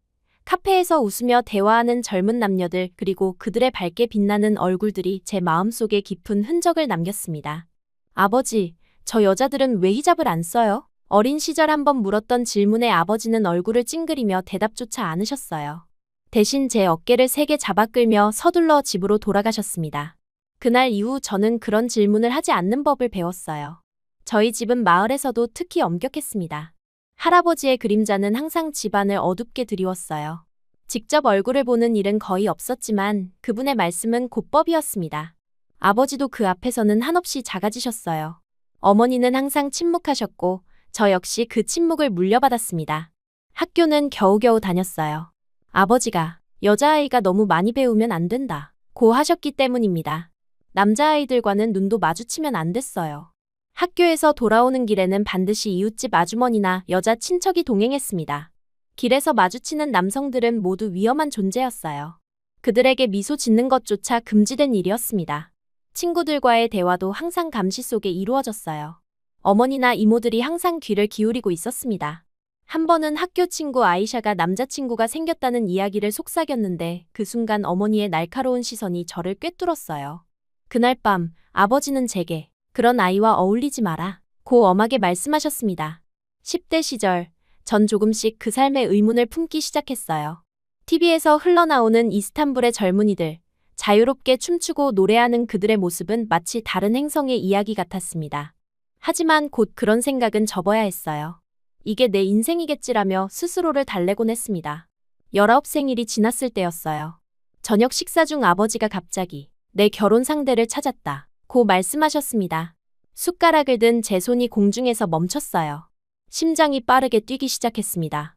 카페에서 웃으며 대화하는 젊은 남녀들, 그리고 그들의 밝게 빛나는 얼굴들이 제 마음속에 깊은 흔적을 남겼습니다. 아버지, 저 여자들은 왜 히잡을 안 써요? 어린 시절 한번 물었던 질문에 아버지는 얼굴을 찡그리며 대답조차 않으셨어요. 대신 제 어깨를 세게 잡아 끌며 서둘러 집으로 돌아가셨습니다. 그날 이후 저는 그런 질문을 하지 않는 법을 배웠어요. 저희 집은 마을에서도 특히 엄격했습니다. 할아버지의 그림자는 항상 집안을 어둡게 드리웠어요. 직접 얼굴을 보는 일은 거의 없었지만 그분의 말씀은 곧법이었습니다. 아버지도 그 앞에서는 한없이 작아지셨어요. 어머니는 항상 침묵하셨고 저 역시 그 침묵을 물려받았습니다. 학교는 겨우겨우 다녔어요. 아버지가 여자아이가 너무 많이 배우면 안 된다 고 하셨기 때문입니다. 남자아이들과는 눈도 마주치면 안 됐어요. 학교에서 돌아오는 길에는 반드시 이웃집 아주머니나 여자 친척이 동행했습니다. 길에서 마주치는 남성들은 모두 위험한 존재였어요. 그들에게 미소 짓는 것조차 금지된 일이었습니다. 친구들과의 대화도 항상 감시 속에 이루어졌어요. 어머니나 이모들이 항상 귀를 기울이고 있었습니다. 한 번은 학교 친구 아이샤가 남자친구가 생겼다는 이야기를 속삭였는데 그 순간 어머니의 날카로운 시선이 저를 꿰뚫었어요. 그날 밤 아버지는 제게 그런 아이와 어울리지 마라 고 엄하게 말씀하셨습니다. 10대 시절 전 조금씩 그 삶의 의문을 품기 시작했어요. TV에서 흘러나오는 이스탄불의 젊은이들, 자유롭게 춤추고 노래하는 그들의 모습은 마치 다른 행성의 이야기 같았습니다. 하지만 곧 그런 생각은 접어야 했어요. 이게 내 인생이겠지라며 스스로를 달래곤 했습니다. 19생일이 지났을 때였어요. 저녁 식사 중 아버지가 갑자기 내 결혼 상대를 찾았다 고 말씀하셨습니다. 숟가락을 든 제 손이 공중에서 멈췄어요. 심장이 빠르게 뛰기 시작했습니다.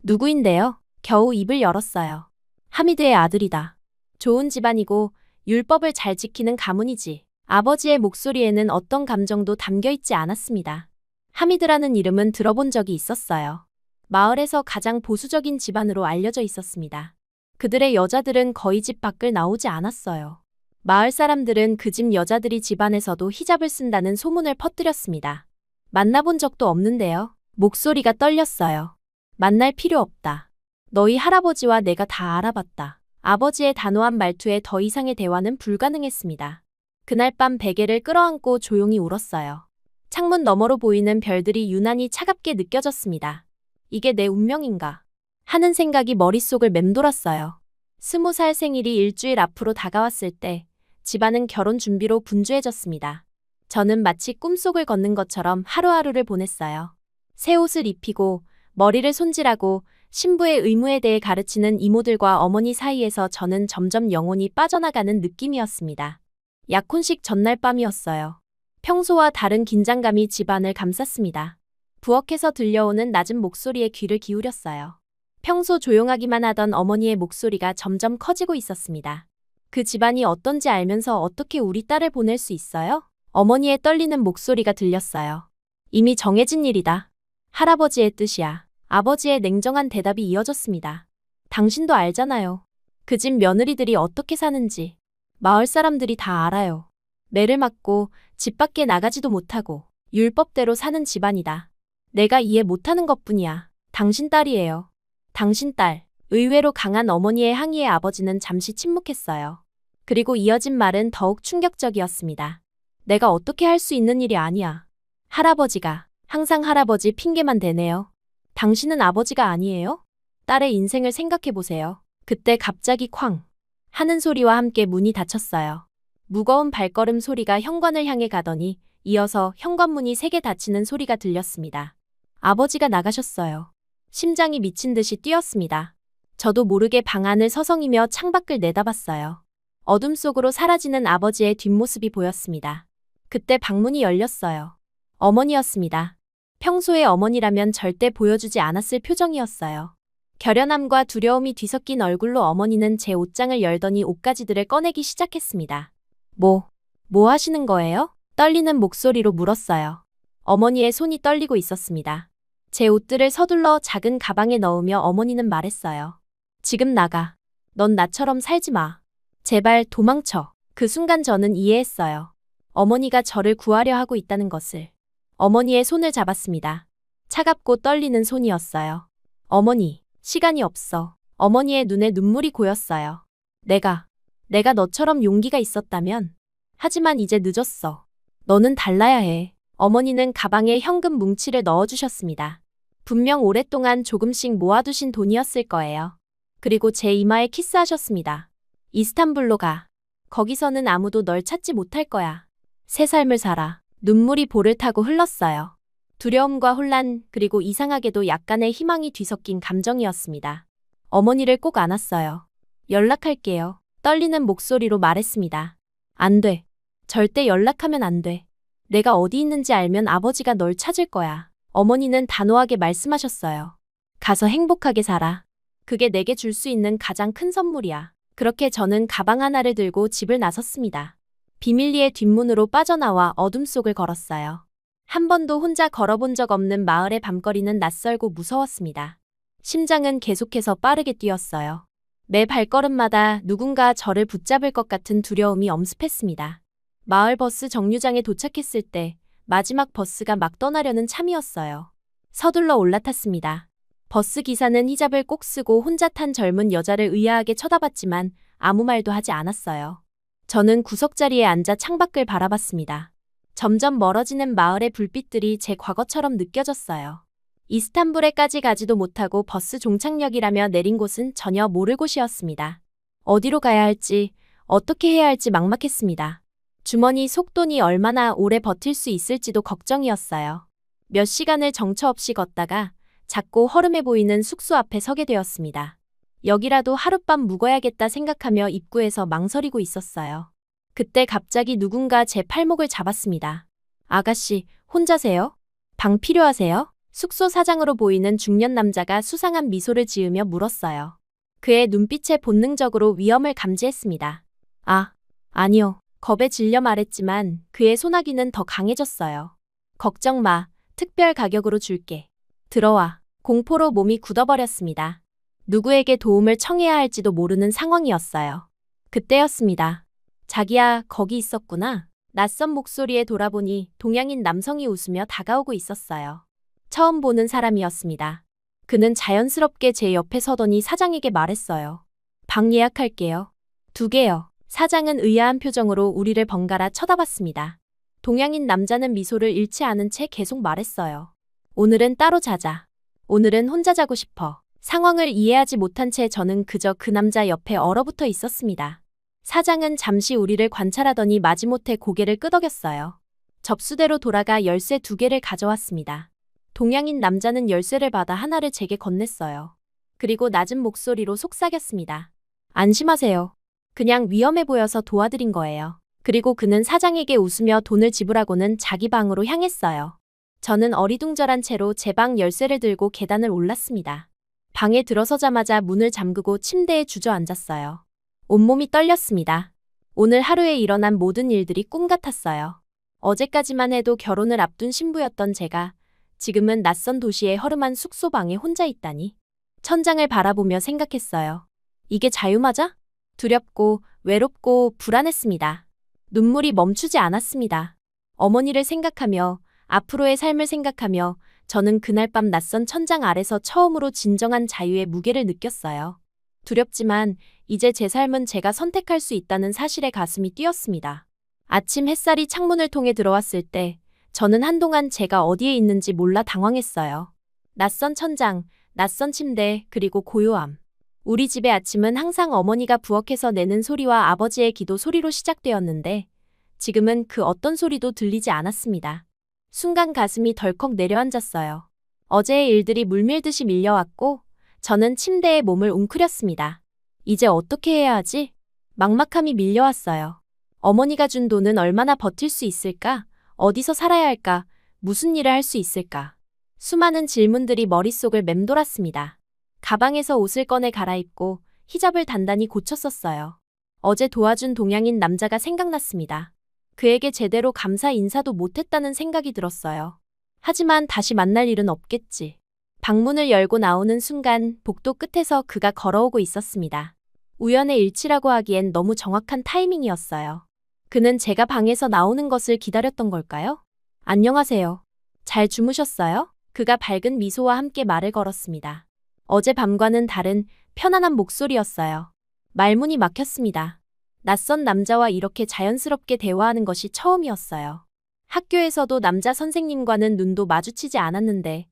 누구인데요? 겨우 입을 열었어요. 하미드의 아들이다. 좋은 집안이고 율법을 잘 지키는 가문이지. 아버지의 목소리에는 어떤 감정도 담겨 있지 않았습니다. 하미드라는 이름은 들어본 적이 있었어요. 마을에서 가장 보수적인 집안으로 알려져 있었습니다. 그들의 여자들은 거의 집 밖을 나오지 않았어요. 마을 사람들은 그 집 여자들이 집안에서도 히잡을 쓴다는 소문을 퍼뜨렸습니다. 만나본 적도 없는데요. 목소리가 떨렸어요. 만날 필요 없다. 너희 할아버지와 내가 다 알아봤다. 아버지의 단호한 말투에 더 이상의 대화는 불가능했습니다. 그날 밤 베개를 끌어안고 조용히 울었어요. 창문 너머로 보이는 별들이 유난히 차갑게 느껴졌습니다. 이게 내 운명인가? 하는 생각이 머릿속을 맴돌았어요. 20살 생일이 일주일 앞으로 다가왔을 때 집안은 결혼 준비로 분주해졌습니다. 저는 마치 꿈속을 걷는 것처럼 하루하루를 보냈어요. 새 옷을 입히고 머리를 손질하고 신부의 의무에 대해 가르치는 이모들과 어머니 사이에서 저는 점점 영혼이 빠져나가는 느낌이었습니다. 약혼식 전날 밤이었어요. 평소와 다른 긴장감이 집안을 감쌌습니다. 부엌에서 들려오는 낮은 목소리에 귀를 기울였어요. 평소 조용하기만 하던 어머니의 목소리가 점점 커지고 있었습니다. 그 집안이 어떤지 알면서 어떻게 우리 딸을 보낼 수 있어요? 어머니의 떨리는 목소리가 들렸어요. 이미 정해진 일이다. 할아버지의 뜻이야. 아버지의 냉정한 대답이 이어졌습니다. 당신도 알잖아요. 그 집 며느리들이 어떻게 사는지. 마을 사람들이 다 알아요. 매를 맞고 집 밖에 나가지도 못하고 율법대로 사는 집안이다. 내가 이해 못하는 것뿐이야. 당신 딸이에요. 당신 딸. 의외로 강한 어머니의 항의에 아버지는 잠시 침묵했어요. 그리고 이어진 말은 더욱 충격적이었습니다. 내가 어떻게 할 수 있는 일이 아니야. 할아버지가 항상 할아버지 핑계만 대네요. 당신은 아버지가 아니에요? 딸의 인생을 생각해보세요. 그때 갑자기 쾅 하는 소리와 함께 문이 닫혔어요. 무거운 발걸음 소리가 현관을 향해 가더니 이어서 현관문이 3개 닫히는 소리가 들렸습니다. 아버지가 나가셨어요. 심장이 미친 듯이 뛰었습니다. 저도 모르게 방 안을 서성이며 창밖을 내다봤어요. 어둠 속으로 사라지는 아버지의 뒷모습이 보였습니다. 그때 방문이 열렸어요. 어머니였습니다. 평소에 어머니라면 절대 보여주지 않았을 표정이었어요. 결연함과 두려움이 뒤섞인 얼굴로 어머니는 제 옷장을 열더니 옷가지들을 꺼내기 시작했습니다. 뭐 하시는 거예요? 떨리는 목소리로 물었어요. 어머니의 손이 떨리고 있었습니다. 제 옷들을 서둘러 작은 가방에 넣으며 어머니는 말했어요. 지금 나가. 넌 나처럼 살지 마. 제발 도망쳐. 그 순간 저는 이해했어요. 어머니가 저를 구하려 하고 있다는 것을. 어머니의 손을 잡았습니다. 차갑고 떨리는 손이었어요. 어머니, 시간이 없어. 어머니의 눈에 눈물이 고였어요. 내가 너처럼 용기가 있었다면. 하지만 이제 늦었어. 너는 달라야 해. 어머니는 가방에 현금 뭉치를 넣어주셨습니다. 분명 오랫동안 조금씩 모아두신 돈이었을 거예요. 그리고 제 이마에 키스하셨습니다. 이스탄불로 가. 거기서는 아무도 널 찾지 못할 거야. 새 삶을 살아. 눈물이 볼을 타고 흘렀어요. 두려움과 혼란, 그리고 이상하게도 약간의 희망이 뒤섞인 감정이었습니다. 어머니를 꼭 안았어요. 연락할게요. 떨리는 목소리로 말했습니다. 안 돼. 절대 연락하면 안 돼. 내가 어디 있는지 알면 아버지가 널 찾을 거야. 어머니는 단호하게 말씀하셨어요. 가서 행복하게 살아. 그게 내게 줄 수 있는 가장 큰 선물이야. 그렇게 저는 가방 하나를 들고 집을 나섰습니다. 비밀리에 뒷문으로 빠져나와 어둠 속을 걸었어요. 한 번도 혼자 걸어본 적 없는 마을의 밤거리는 낯설고 무서웠습니다. 심장은 계속해서 빠르게 뛰었어요. 매 발걸음마다 누군가 저를 붙잡을 것 같은 두려움이 엄습했습니다. 마을 버스 정류장에 도착했을 때 마지막 버스가 막 떠나려는 참이었어요. 서둘러 올라탔습니다. 버스 기사는 히잡을 꼭 쓰고 혼자 탄 젊은 여자를 의아하게 쳐다봤지만 아무 말도 하지 않았어요. 저는 구석자리에 앉아 창밖을 바라봤습니다. 점점 멀어지는 마을의 불빛들이 제 과거처럼 느껴졌어요. 이스탄불에까지 가지도 못하고 버스 종착역이라며 내린 곳은 전혀 모를 곳이었습니다. 어디로 가야 할지, 어떻게 해야 할지 막막했습니다. 주머니 속 돈이 얼마나 오래 버틸 수 있을지도 걱정이었어요. 몇 시간을 정처 없이 걷다가 작고 허름해 보이는 숙소 앞에 서게 되었습니다. 여기라도 하룻밤 묵어야겠다 생각하며 입구에서 망설이고 있었어요. 그때 갑자기 누군가 제 팔목을 잡았습니다. 아가씨, 혼자세요? 방 필요하세요? 숙소 사장으로 보이는 중년 남자가 수상한 미소를 지으며 물었어요. 그의 눈빛에 본능적으로 위험을 감지했습니다. 아니요. 겁에 질려 말했지만 그의 소나기는 더 강해졌어요. 걱정 마. 특별 가격으로 줄게. 들어와. 공포로 몸이 굳어버렸습니다. 누구에게 도움을 청해야 할지도 모르는 상황이었어요. 그때였습니다. 자기야, 거기 있었구나. 낯선 목소리에 돌아보니 동양인 남성이 웃으며 다가오고 있었어요. 처음 보는 사람이었습니다. 그는 자연스럽게 제 옆에 서더니 사장에게 말했어요. 방 예약할게요. 2개요. 사장은 의아한 표정으로 우리를 번갈아 쳐다봤습니다. 동양인 남자는 미소를 잃지 않은 채 계속 말했어요. 오늘은 따로 자자. 오늘은 혼자 자고 싶어. 상황을 이해하지 못한 채 저는 그저 그 남자 옆에 얼어붙어 있었습니다. 사장은 잠시 우리를 관찰하더니 마지못해 고개를 끄덕였어요. 접수대로 돌아가 열쇠 2개를 가져왔습니다. 동양인 남자는 열쇠를 받아 하나를 제게 건넸어요. 그리고 낮은 목소리로 속삭였습니다. 안심하세요. 그냥 위험해 보여서 도와드린 거예요. 그리고 그는 사장에게 웃으며 돈을 지불하고는 자기 방으로 향했어요. 저는 어리둥절한 채로 제 방 열쇠를 들고 계단을 올랐습니다. 방에 들어서자마자 문을 잠그고 침대에 주저앉았어요. 온몸이 떨렸습니다. 오늘 하루에 일어난 모든 일들이 꿈 같았어요. 어제까지만 해도 결혼을 앞둔 신부였던 제가 지금은 낯선 도시의 허름한 숙소방에 혼자 있다니. 천장을 바라보며 생각했어요. 이게 자유 맞아? 두렵고 외롭고 불안했습니다. 눈물이 멈추지 않았습니다. 어머니를 생각하며 앞으로의 삶을 생각하며 저는 그날 밤 낯선 천장 아래서 처음으로 진정한 자유의 무게를 느꼈어요. 두렵지만 이제 제 삶은 제가 선택할 수 있다는 사실에 가슴이 뛰었습니다. 아침 햇살이 창문을 통해 들어왔을 때 저는 한동안 제가 어디에 있는지 몰라 당황했어요. 낯선 천장, 낯선 침대, 그리고 고요함. 우리 집의 아침은 항상 어머니가 부엌에서 내는 소리와 아버지의 기도 소리로 시작되었는데 지금은 그 어떤 소리도 들리지 않았습니다. 순간 가슴이 덜컥 내려앉았어요. 어제의 일들이 물밀듯이 밀려왔고 저는 침대에 몸을 웅크렸습니다. 이제 어떻게 해야 하지? 막막함이 밀려왔어요. 어머니가 준 돈은 얼마나 버틸 수 있을까? 어디서 살아야 할까? 무슨 일을 할 수 있을까? 수많은 질문들이 머릿속을 맴돌았습니다. 가방에서 옷을 꺼내 갈아입고 히잡을 단단히 고쳤었어요. 어제 도와준 동양인 남자가 생각났습니다. 그에게 제대로 감사 인사도 못했다는 생각이 들었어요. 하지만 다시 만날 일은 없겠지. 방문을 열고 나오는 순간 복도 끝에서 그가 걸어오고 있었습니다. 우연의 일치라고 하기엔 너무 정확한 타이밍이었어요. 그는 제가 방에서 나오는 것을 기다렸던 걸까요? 안녕하세요. 잘 주무셨어요? 그가 밝은 미소와 함께 말을 걸었습니다. 어젯밤과는 다른 편안한 목소리였어요. 말문이 막혔습니다. 낯선 남자와 이렇게 자연스럽게 대화하는 것이 처음이었어요. 학교에서도 남자 선생님과는 눈도 마주치지 않았는데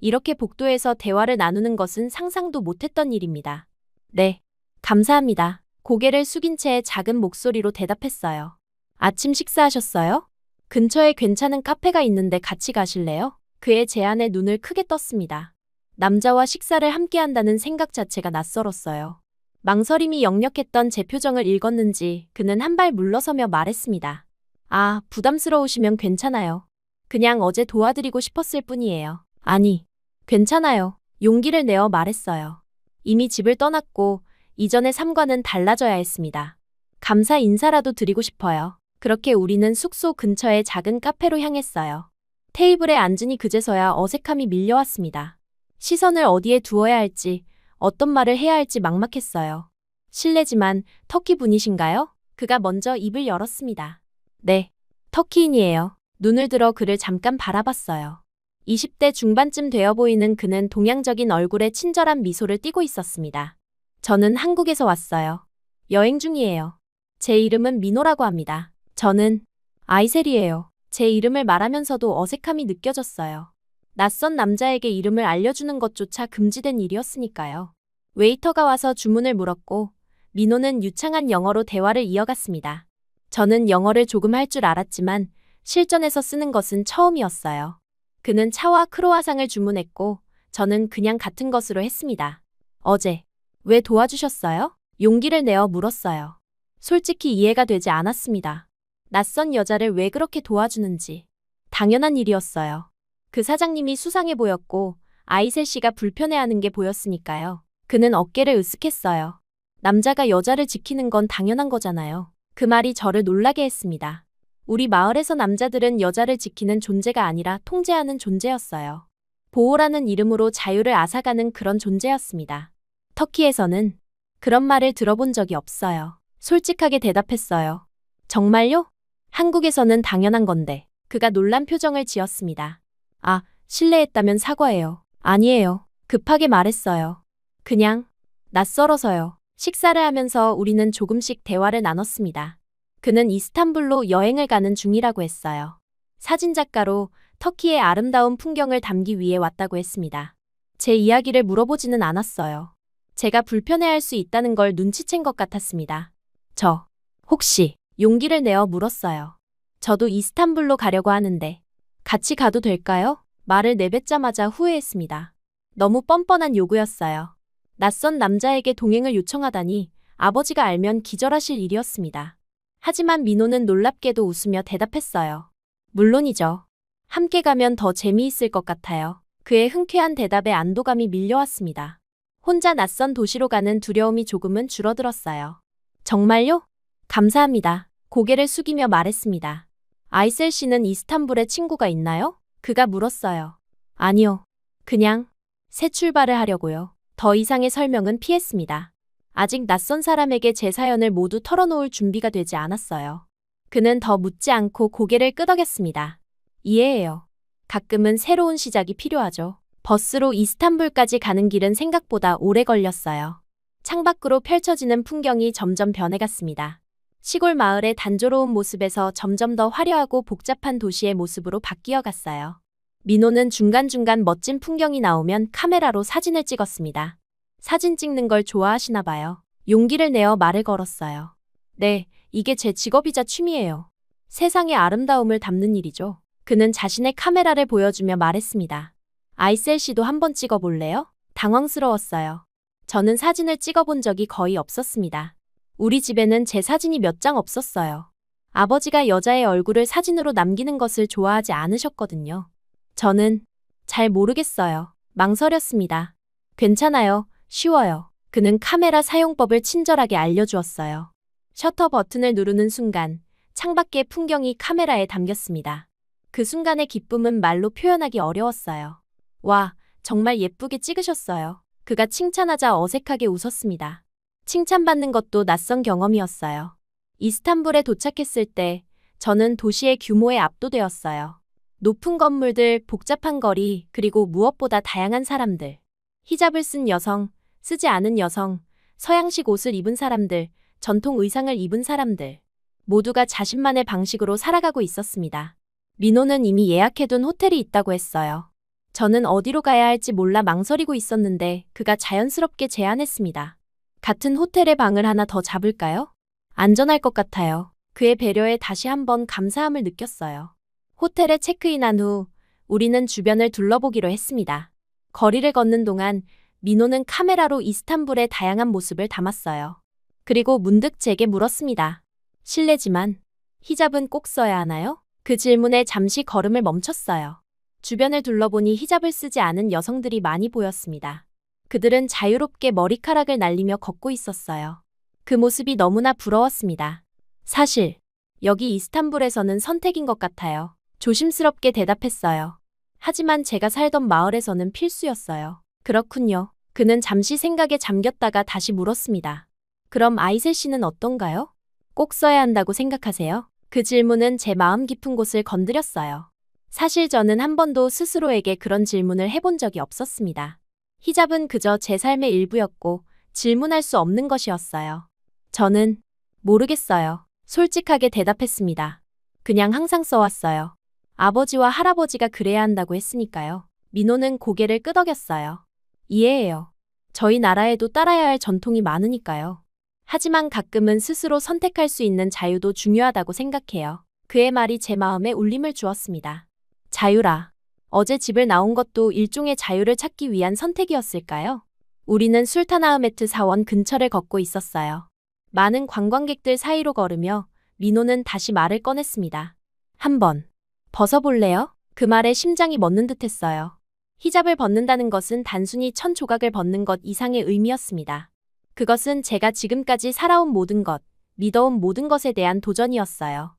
이렇게 복도에서 대화를 나누는 것은 상상도 못했던 일입니다. 네, 감사합니다. 고개를 숙인 채 작은 목소리로 대답했어요. 아침 식사하셨어요? 근처에 괜찮은 카페가 있는데 같이 가실래요? 그의 제안에 눈을 크게 떴습니다. 남자와 식사를 함께 한다는 생각 자체가 낯설었어요. 망설임이 역력했던 제 표정을 읽었는지 그는 한 발 물러서며 말했습니다. 아, 부담스러우시면 괜찮아요. 그냥 어제 도와드리고 싶었을 뿐이에요. 아니, 괜찮아요. 용기를 내어 말했어요. 이미 집을 떠났고 이전의 삶과는 달라져야 했습니다. 감사 인사라도 드리고 싶어요. 그렇게 우리는 숙소 근처의 작은 카페로 향했어요. 테이블에 앉으니 그제서야 어색함이 밀려왔습니다. 시선을 어디에 두어야 할지, 어떤 말을 해야 할지 막막했어요. 실례지만 터키 분이신가요? 그가 먼저 입을 열었습니다. 네, 터키인이에요. 눈을 들어 그를 잠깐 바라봤어요. 20대 중반쯤 되어 보이는 그는 동양적인 얼굴에 친절한 미소를 띠고 있었습니다. 저는 한국에서 왔어요. 여행 중이에요. 제 이름은 민호라고 합니다. 저는 아이셀이에요. 제 이름을 말하면서도 어색함이 느껴졌어요. 낯선 남자에게 이름을 알려주는 것조차 금지된 일이었으니까요. 웨이터가 와서 주문을 물었고 민호는 유창한 영어로 대화를 이어갔습니다. 저는 영어를 조금 할 줄 알았지만 실전에서 쓰는 것은 처음이었어요. 그는 차와 크로와상을 주문했고 저는 그냥 같은 것으로 했습니다. 어제 왜 도와주셨어요? 용기를 내어 물었어요. 솔직히 이해가 되지 않았습니다. 낯선 여자를 왜 그렇게 도와주는지. 당연한 일이었어요. 그 사장님이 수상해 보였고 아이셀 씨가 불편해하는 게 보였으니까요. 그는 어깨를 으쓱했어요. 남자가 여자를 지키는 건 당연한 거잖아요. 그 말이 저를 놀라게 했습니다. 우리 마을에서 남자들은 여자를 지키는 존재가 아니라 통제하는 존재였어요. 보호라는 이름으로 자유를 앗아가는 그런 존재였습니다. 터키에서는 그런 말을 들어본 적이 없어요. 솔직하게 대답했어요. 정말요? 한국에서는 당연한 건데. 그가 놀란 표정을 지었습니다. 아, 실례했다면 사과해요. 아니에요. 급하게 말했어요. 그냥 낯설어서요. 식사를 하면서 우리는 조금씩 대화를 나눴습니다. 그는 이스탄불로 여행을 가는 중이라고 했어요. 사진작가로 터키의 아름다운 풍경을 담기 위해 왔다고 했습니다. 제 이야기를 물어보지는 않았어요. 제가 불편해할 수 있다는 걸 눈치챈 것 같았습니다. 저 혹시 용기를 내어 물었어요. 저도 이스탄불로 가려고 하는데 같이 가도 될까요? 말을 내뱉자마자 후회했습니다. 너무 뻔뻔한 요구였어요. 낯선 남자에게 동행을 요청하다니 아버지가 알면 기절하실 일이었습니다. 하지만 민호는 놀랍게도 웃으며 대답했어요. 물론이죠. 함께 가면 더 재미있을 것 같아요. 그의 흔쾌한 대답에 안도감이 밀려왔습니다. 혼자 낯선 도시로 가는 두려움이 조금은 줄어들었어요. 정말요? 감사합니다. 고개를 숙이며 말했습니다. 아이셀 씨는 이스탄불에 친구가 있나요? 그가 물었어요. 아니요. 그냥 새 출발을 하려고요. 더 이상의 설명은 피했습니다. 아직 낯선 사람에게 제 사연을 모두 털어놓을 준비가 되지 않았어요. 그는 더 묻지 않고 고개를 끄덕였습니다. 이해해요. 가끔은 새로운 시작이 필요하죠. 버스로 이스탄불까지 가는 길은 생각보다 오래 걸렸어요. 창밖으로 펼쳐지는 풍경이 점점 변해갔습니다. 시골 마을의 단조로운 모습에서 점점 더 화려하고 복잡한 도시의 모습으로 바뀌어 갔어요. 민호는 중간중간 멋진 풍경이 나오면 카메라로 사진을 찍었습니다. 사진 찍는 걸 좋아하시나 봐요. 용기를 내어 말을 걸었어요. 네, 이게 제 직업이자 취미예요. 세상의 아름다움을 담는 일이죠. 그는 자신의 카메라를 보여주며 말했습니다. 아이셀 씨도 한번 찍어볼래요? 당황스러웠어요. 저는 사진을 찍어본 적이 거의 없었습니다. 우리 집에는 제 사진이 몇 장 없었어요. 아버지가 여자의 얼굴을 사진으로 남기는 것을 좋아하지 않으셨거든요. 저는 잘 모르겠어요. 망설였습니다. 괜찮아요. 쉬워요. 그는 카메라 사용법을 친절하게 알려주었어요. 셔터 버튼을 누르는 순간 창밖의 풍경이 카메라에 담겼습니다. 그 순간의 기쁨은 말로 표현하기 어려웠어요. 와, 정말 예쁘게 찍으셨어요. 그가 칭찬하자 어색하게 웃었습니다. 칭찬받는 것도 낯선 경험이었어요. 이스탄불에 도착했을 때 저는 도시의 규모에 압도되었어요. 높은 건물들, 복잡한 거리, 그리고 무엇보다 다양한 사람들. 히잡을 쓴 여성, 쓰지 않은 여성, 서양식 옷을 입은 사람들, 전통 의상을 입은 사람들. 모두가 자신만의 방식으로 살아가고 있었습니다. 민호는 이미 예약해둔 호텔이 있다고 했어요. 저는 어디로 가야 할지 몰라 망설이고 있었는데 그가 자연스럽게 제안했습니다. 같은 호텔에 방을 하나 더 잡을까요? 안전할 것 같아요. 그의 배려에 다시 한번 감사함을 느꼈어요. 호텔에 체크인한 후 우리는 주변을 둘러보기로 했습니다. 거리를 걷는 동안 민호는 카메라로 이스탄불의 다양한 모습을 담았어요. 그리고 문득 제게 물었습니다. 실례지만 히잡은 꼭 써야 하나요? 그 질문에 잠시 걸음을 멈췄어요. 주변을 둘러보니 히잡을 쓰지 않은 여성들이 많이 보였습니다. 그들은 자유롭게 머리카락을 날리며 걷고 있었어요. 그 모습이 너무나 부러웠습니다. 사실 여기 이스탄불에서는 선택인 것 같아요. 조심스럽게 대답했어요. 하지만 제가 살던 마을에서는 필수였어요. 그렇군요. 그는 잠시 생각에 잠겼다가 다시 물었습니다. 그럼 아이셀 씨는 어떤가요? 꼭 써야 한다고 생각하세요? 그 질문은 제 마음 깊은 곳을 건드렸어요. 사실 저는 한 번도 스스로에게 그런 질문을 해본 적이 없었습니다. 히잡은 그저 제 삶의 일부였고 질문할 수 없는 것이었어요. 저는 모르겠어요. 솔직하게 대답했습니다. 그냥 항상 써왔어요. 아버지와 할아버지가 그래야 한다고 했으니까요. 민호는 고개를 끄덕였어요. 이해해요. 저희 나라에도 따라야 할 전통이 많으니까요. 하지만 가끔은 스스로 선택할 수 있는 자유도 중요하다고 생각해요. 그의 말이 제 마음에 울림을 주었습니다. 자유라. 어제 집을 나온 것도 일종의 자유를 찾기 위한 선택이었을까요? 우리는 술타나흐메트 사원 근처를 걷고 있었어요. 많은 관광객들 사이로 걸으며 민호는 다시 말을 꺼냈습니다. 한번 벗어볼래요? 그 말에 심장이 멎는 듯했어요. 히잡을 벗는다는 것은 단순히 천 조각을 벗는 것 이상의 의미였습니다. 그것은 제가 지금까지 살아온 모든 것, 믿어온 모든 것에 대한 도전이었어요.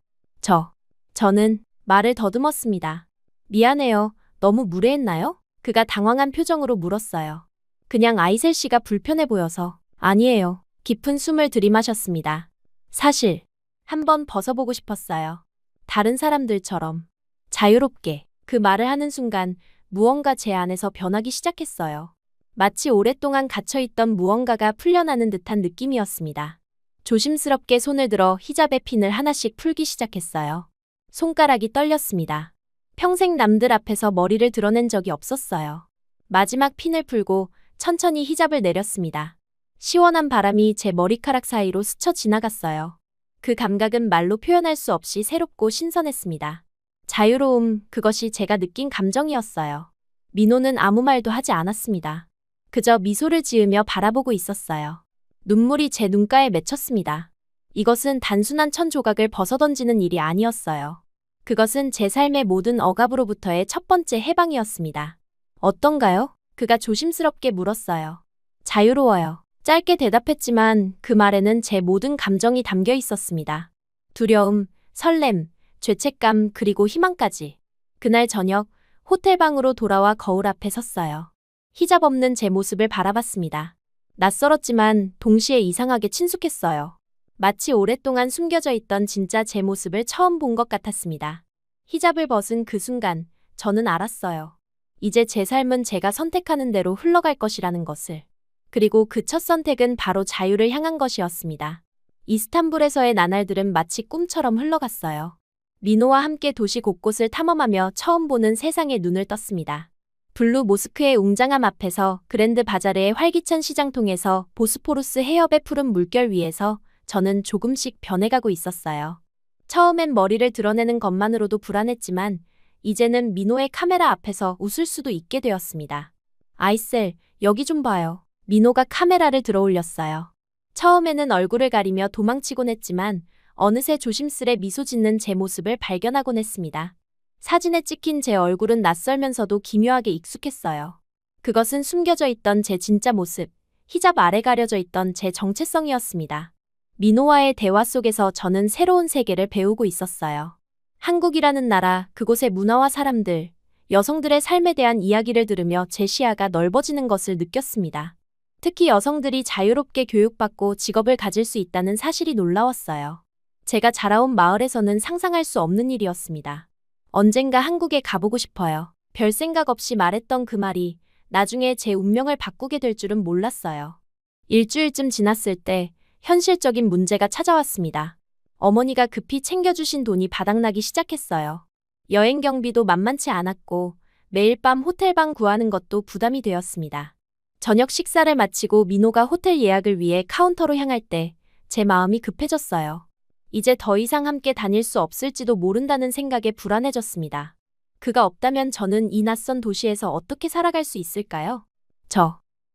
저는 말을 더듬었습니다. 미안해요. 너무 무례했나요? 그가 당황한 표정으로 물었어요. 그냥 아이셀 씨가 불편해 보여서. 아니에요. 깊은 숨을 들이마셨습니다. 사실 한번 벗어보고 싶었어요. 다른 사람들처럼 자유롭게. 그 말을 하는 순간 무언가 제 안에서 변하기 시작했어요. 마치 오랫동안 갇혀있던 무언가가 풀려나는 듯한 느낌이었습니다. 조심스럽게 손을 들어 히잡의 핀을 하나씩 풀기 시작했어요. 손가락이 떨렸습니다. 평생 남들 앞에서 머리를 드러낸 적이 없었어요. 마지막 핀을 풀고 천천히 히잡을 내렸습니다. 시원한 바람이 제 머리카락 사이로 스쳐 지나갔어요. 그 감각은 말로 표현할 수 없이 새롭고 신선했습니다. 자유로움, 그것이 제가 느낀 감정이었어요. 민호는 아무 말도 하지 않았습니다. 그저 미소를 지으며 바라보고 있었어요. 눈물이 제 눈가에 맺혔습니다. 이것은 단순한 천 조각을 벗어던지는 일이 아니었어요. 그것은 제 삶의 모든 억압으로부터의 첫 번째 해방이었습니다. 어떤가요? 그가 조심스럽게 물었어요. 자유로워요. 짧게 대답했지만 그 말에는 제 모든 감정이 담겨 있었습니다. 두려움, 설렘, 죄책감 그리고 희망까지. 그날 저녁 호텔방으로 돌아와 거울 앞에 섰어요. 히잡 없는 제 모습을 바라봤습니다. 낯설었지만 동시에 이상하게 친숙했어요. 마치 오랫동안 숨겨져 있던 진짜 제 모습을 처음 본 것 같았습니다. 히잡을 벗은 그 순간 저는 알았어요. 이제 제 삶은 제가 선택하는 대로 흘러갈 것이라는 것을. 그리고 그 첫 선택은 바로 자유를 향한 것이었습니다. 이스탄불에서의 나날들은 마치 꿈처럼 흘러갔어요. 민호와 함께 도시 곳곳을 탐험하며 처음 보는 세상에 눈을 떴습니다. 블루 모스크의 웅장함 앞에서, 그랜드 바자르의 활기찬 시장통에서, 보스포루스 해협의 푸른 물결 위에서 저는 조금씩 변해가고 있었어요. 처음엔 머리를 드러내는 것만으로도 불안했지만 이제는 민호의 카메라 앞에서 웃을 수도 있게 되었습니다. 아이셀, 여기 좀 봐요. 민호가 카메라를 들어올렸어요. 처음에는 얼굴을 가리며 도망치곤 했지만 어느새 조심스레 미소 짓는 제 모습을 발견하곤 했습니다. 사진에 찍힌 제 얼굴은 낯설면서도 기묘하게 익숙했어요. 그것은 숨겨져 있던 제 진짜 모습, 히잡 아래 가려져 있던 제 정체성이었습니다. 민호와의 대화 속에서 저는 새로운 세계를 배우고 있었어요. 한국이라는 나라, 그곳의 문화와 사람들, 여성들의 삶에 대한 이야기를 들으며 제 시야가 넓어지는 것을 느꼈습니다. 특히 여성들이 자유롭게 교육받고 직업을 가질 수 있다는 사실이 놀라웠어요. 제가 자라온 마을에서는 상상할 수 없는 일이었습니다. 언젠가 한국에 가보고 싶어요. 별 생각 없이 말했던 그 말이 나중에 제 운명을 바꾸게 될 줄은 몰랐어요. 일주일쯤 지났을 때 현실적인 문제가 찾아왔습니다. 어머니가 급히 챙겨주신 돈이 바닥나기 시작했어요. 여행 경비도 만만치 않았고 매일 밤 호텔방 구하는 것도 부담이 되었습니다. 저녁 식사를 마치고 민호가 호텔 예약을 위해 카운터로 향할 때 제 마음이 급해졌어요. 이제 더 이상 함께 다닐 수 없을지도 모른다는 생각에 불안해졌습니다. 그가 없다면 저는 이 낯선 도시에서 어떻게 살아갈 수 있을까요?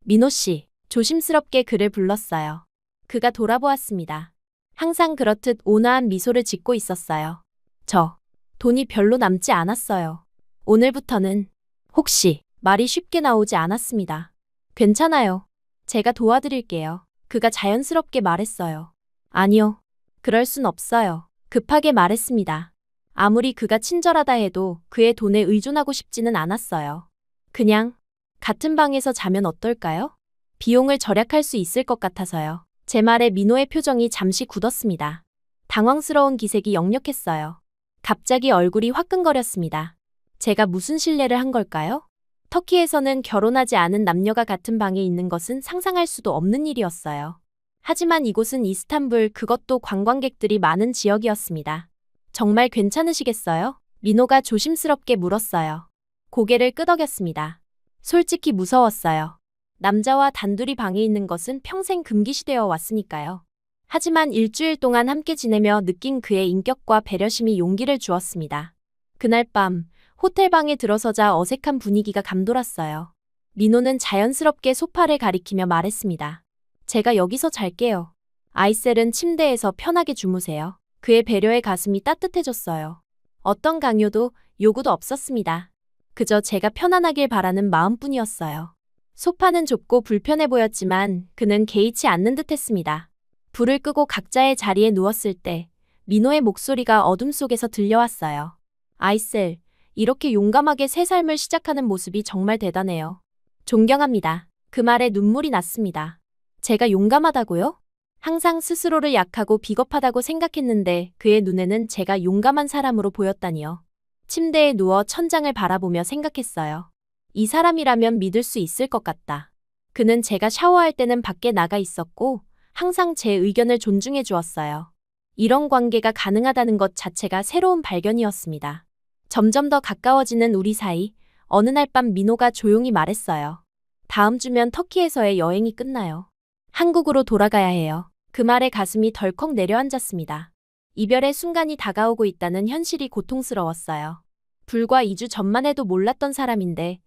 민호 씨, 조심스럽게 그를 불렀어요. 그가 돌아보았습니다. 항상 그렇듯 온화한 미소를 짓고 있었어요. 돈이 별로 남지 않았어요. 오늘부터는 혹시 말이 쉽게 나오지 않았습니다. 괜찮아요. 제가 도와드릴게요. 그가 자연스럽게 말했어요. 아니요. 그럴 순 없어요. 급하게 말했습니다. 아무리 그가 친절하다 해도 그의 돈에 의존하고 싶지는 않았어요. 그냥 같은 방에서 자면 어떨까요? 비용을 절약할 수 있을 것 같아서요. 제 말에 민호의 표정이 잠시 굳었습니다. 당황스러운 기색이 역력했어요. 갑자기 얼굴이 화끈거렸습니다. 제가 무슨 실례를 한 걸까요? 터키에서는 결혼하지 않은 남녀가 같은 방에 있는 것은 상상할 수도 없는 일이었어요. 하지만 이곳은 이스탄불, 그것도 관광객들이 많은 지역이었습니다. 정말 괜찮으시겠어요? 민호가 조심스럽게 물었어요. 고개를 끄덕였습니다. 솔직히 무서웠어요. 남자와 단둘이 방에 있는 것은 평생 금기시되어 왔으니까요. 하지만 일주일 동안 함께 지내며 느낀 그의 인격과 배려심이 용기를 주었습니다. 그날 밤 호텔 방에 들어서자 어색한 분위기가 감돌았어요. 민호는 자연스럽게 소파를 가리키며 말했습니다. 제가 여기서 잘게요. 아이셀은 침대에서 편하게 주무세요. 그의 배려에 가슴이 따뜻해졌어요. 어떤 강요도 요구도 없었습니다. 그저 제가 편안하길 바라는 마음뿐이었어요. 소파는 좁고 불편해 보였지만 그는 개의치 않는 듯했습니다. 불을 끄고 각자의 자리에 누웠을 때 민호의 목소리가 어둠 속에서 들려왔어요. 아이셀, 이렇게 용감하게 새 삶을 시작하는 모습이 정말 대단해요. 존경합니다. 그 말에 눈물이 났습니다. 제가 용감하다고요? 항상 스스로를 약하고 비겁하다고 생각했는데 그의 눈에는 제가 용감한 사람으로 보였다니요. 침대에 누워 천장을 바라보며 생각했어요. 이 사람이라면 믿을 수 있을 것 같다. 그는 제가 샤워할 때는 밖에 나가 있었고 항상 제 의견을 존중해 주었어요. 이런 관계가 가능하다는 것 자체가 새로운 발견이었습니다. 점점 더 가까워지는 우리 사이, 어느 날 밤 민호가 조용히 말했어요. 다음 주면 터키에서의 여행이 끝나요. 한국으로 돌아가야 해요. 그 말에 가슴이 덜컥 내려앉았습니다. 이별의 순간이 다가오고 있다는 현실이 고통스러웠어요. 불과 2주 전만 해도 몰랐던 사람인데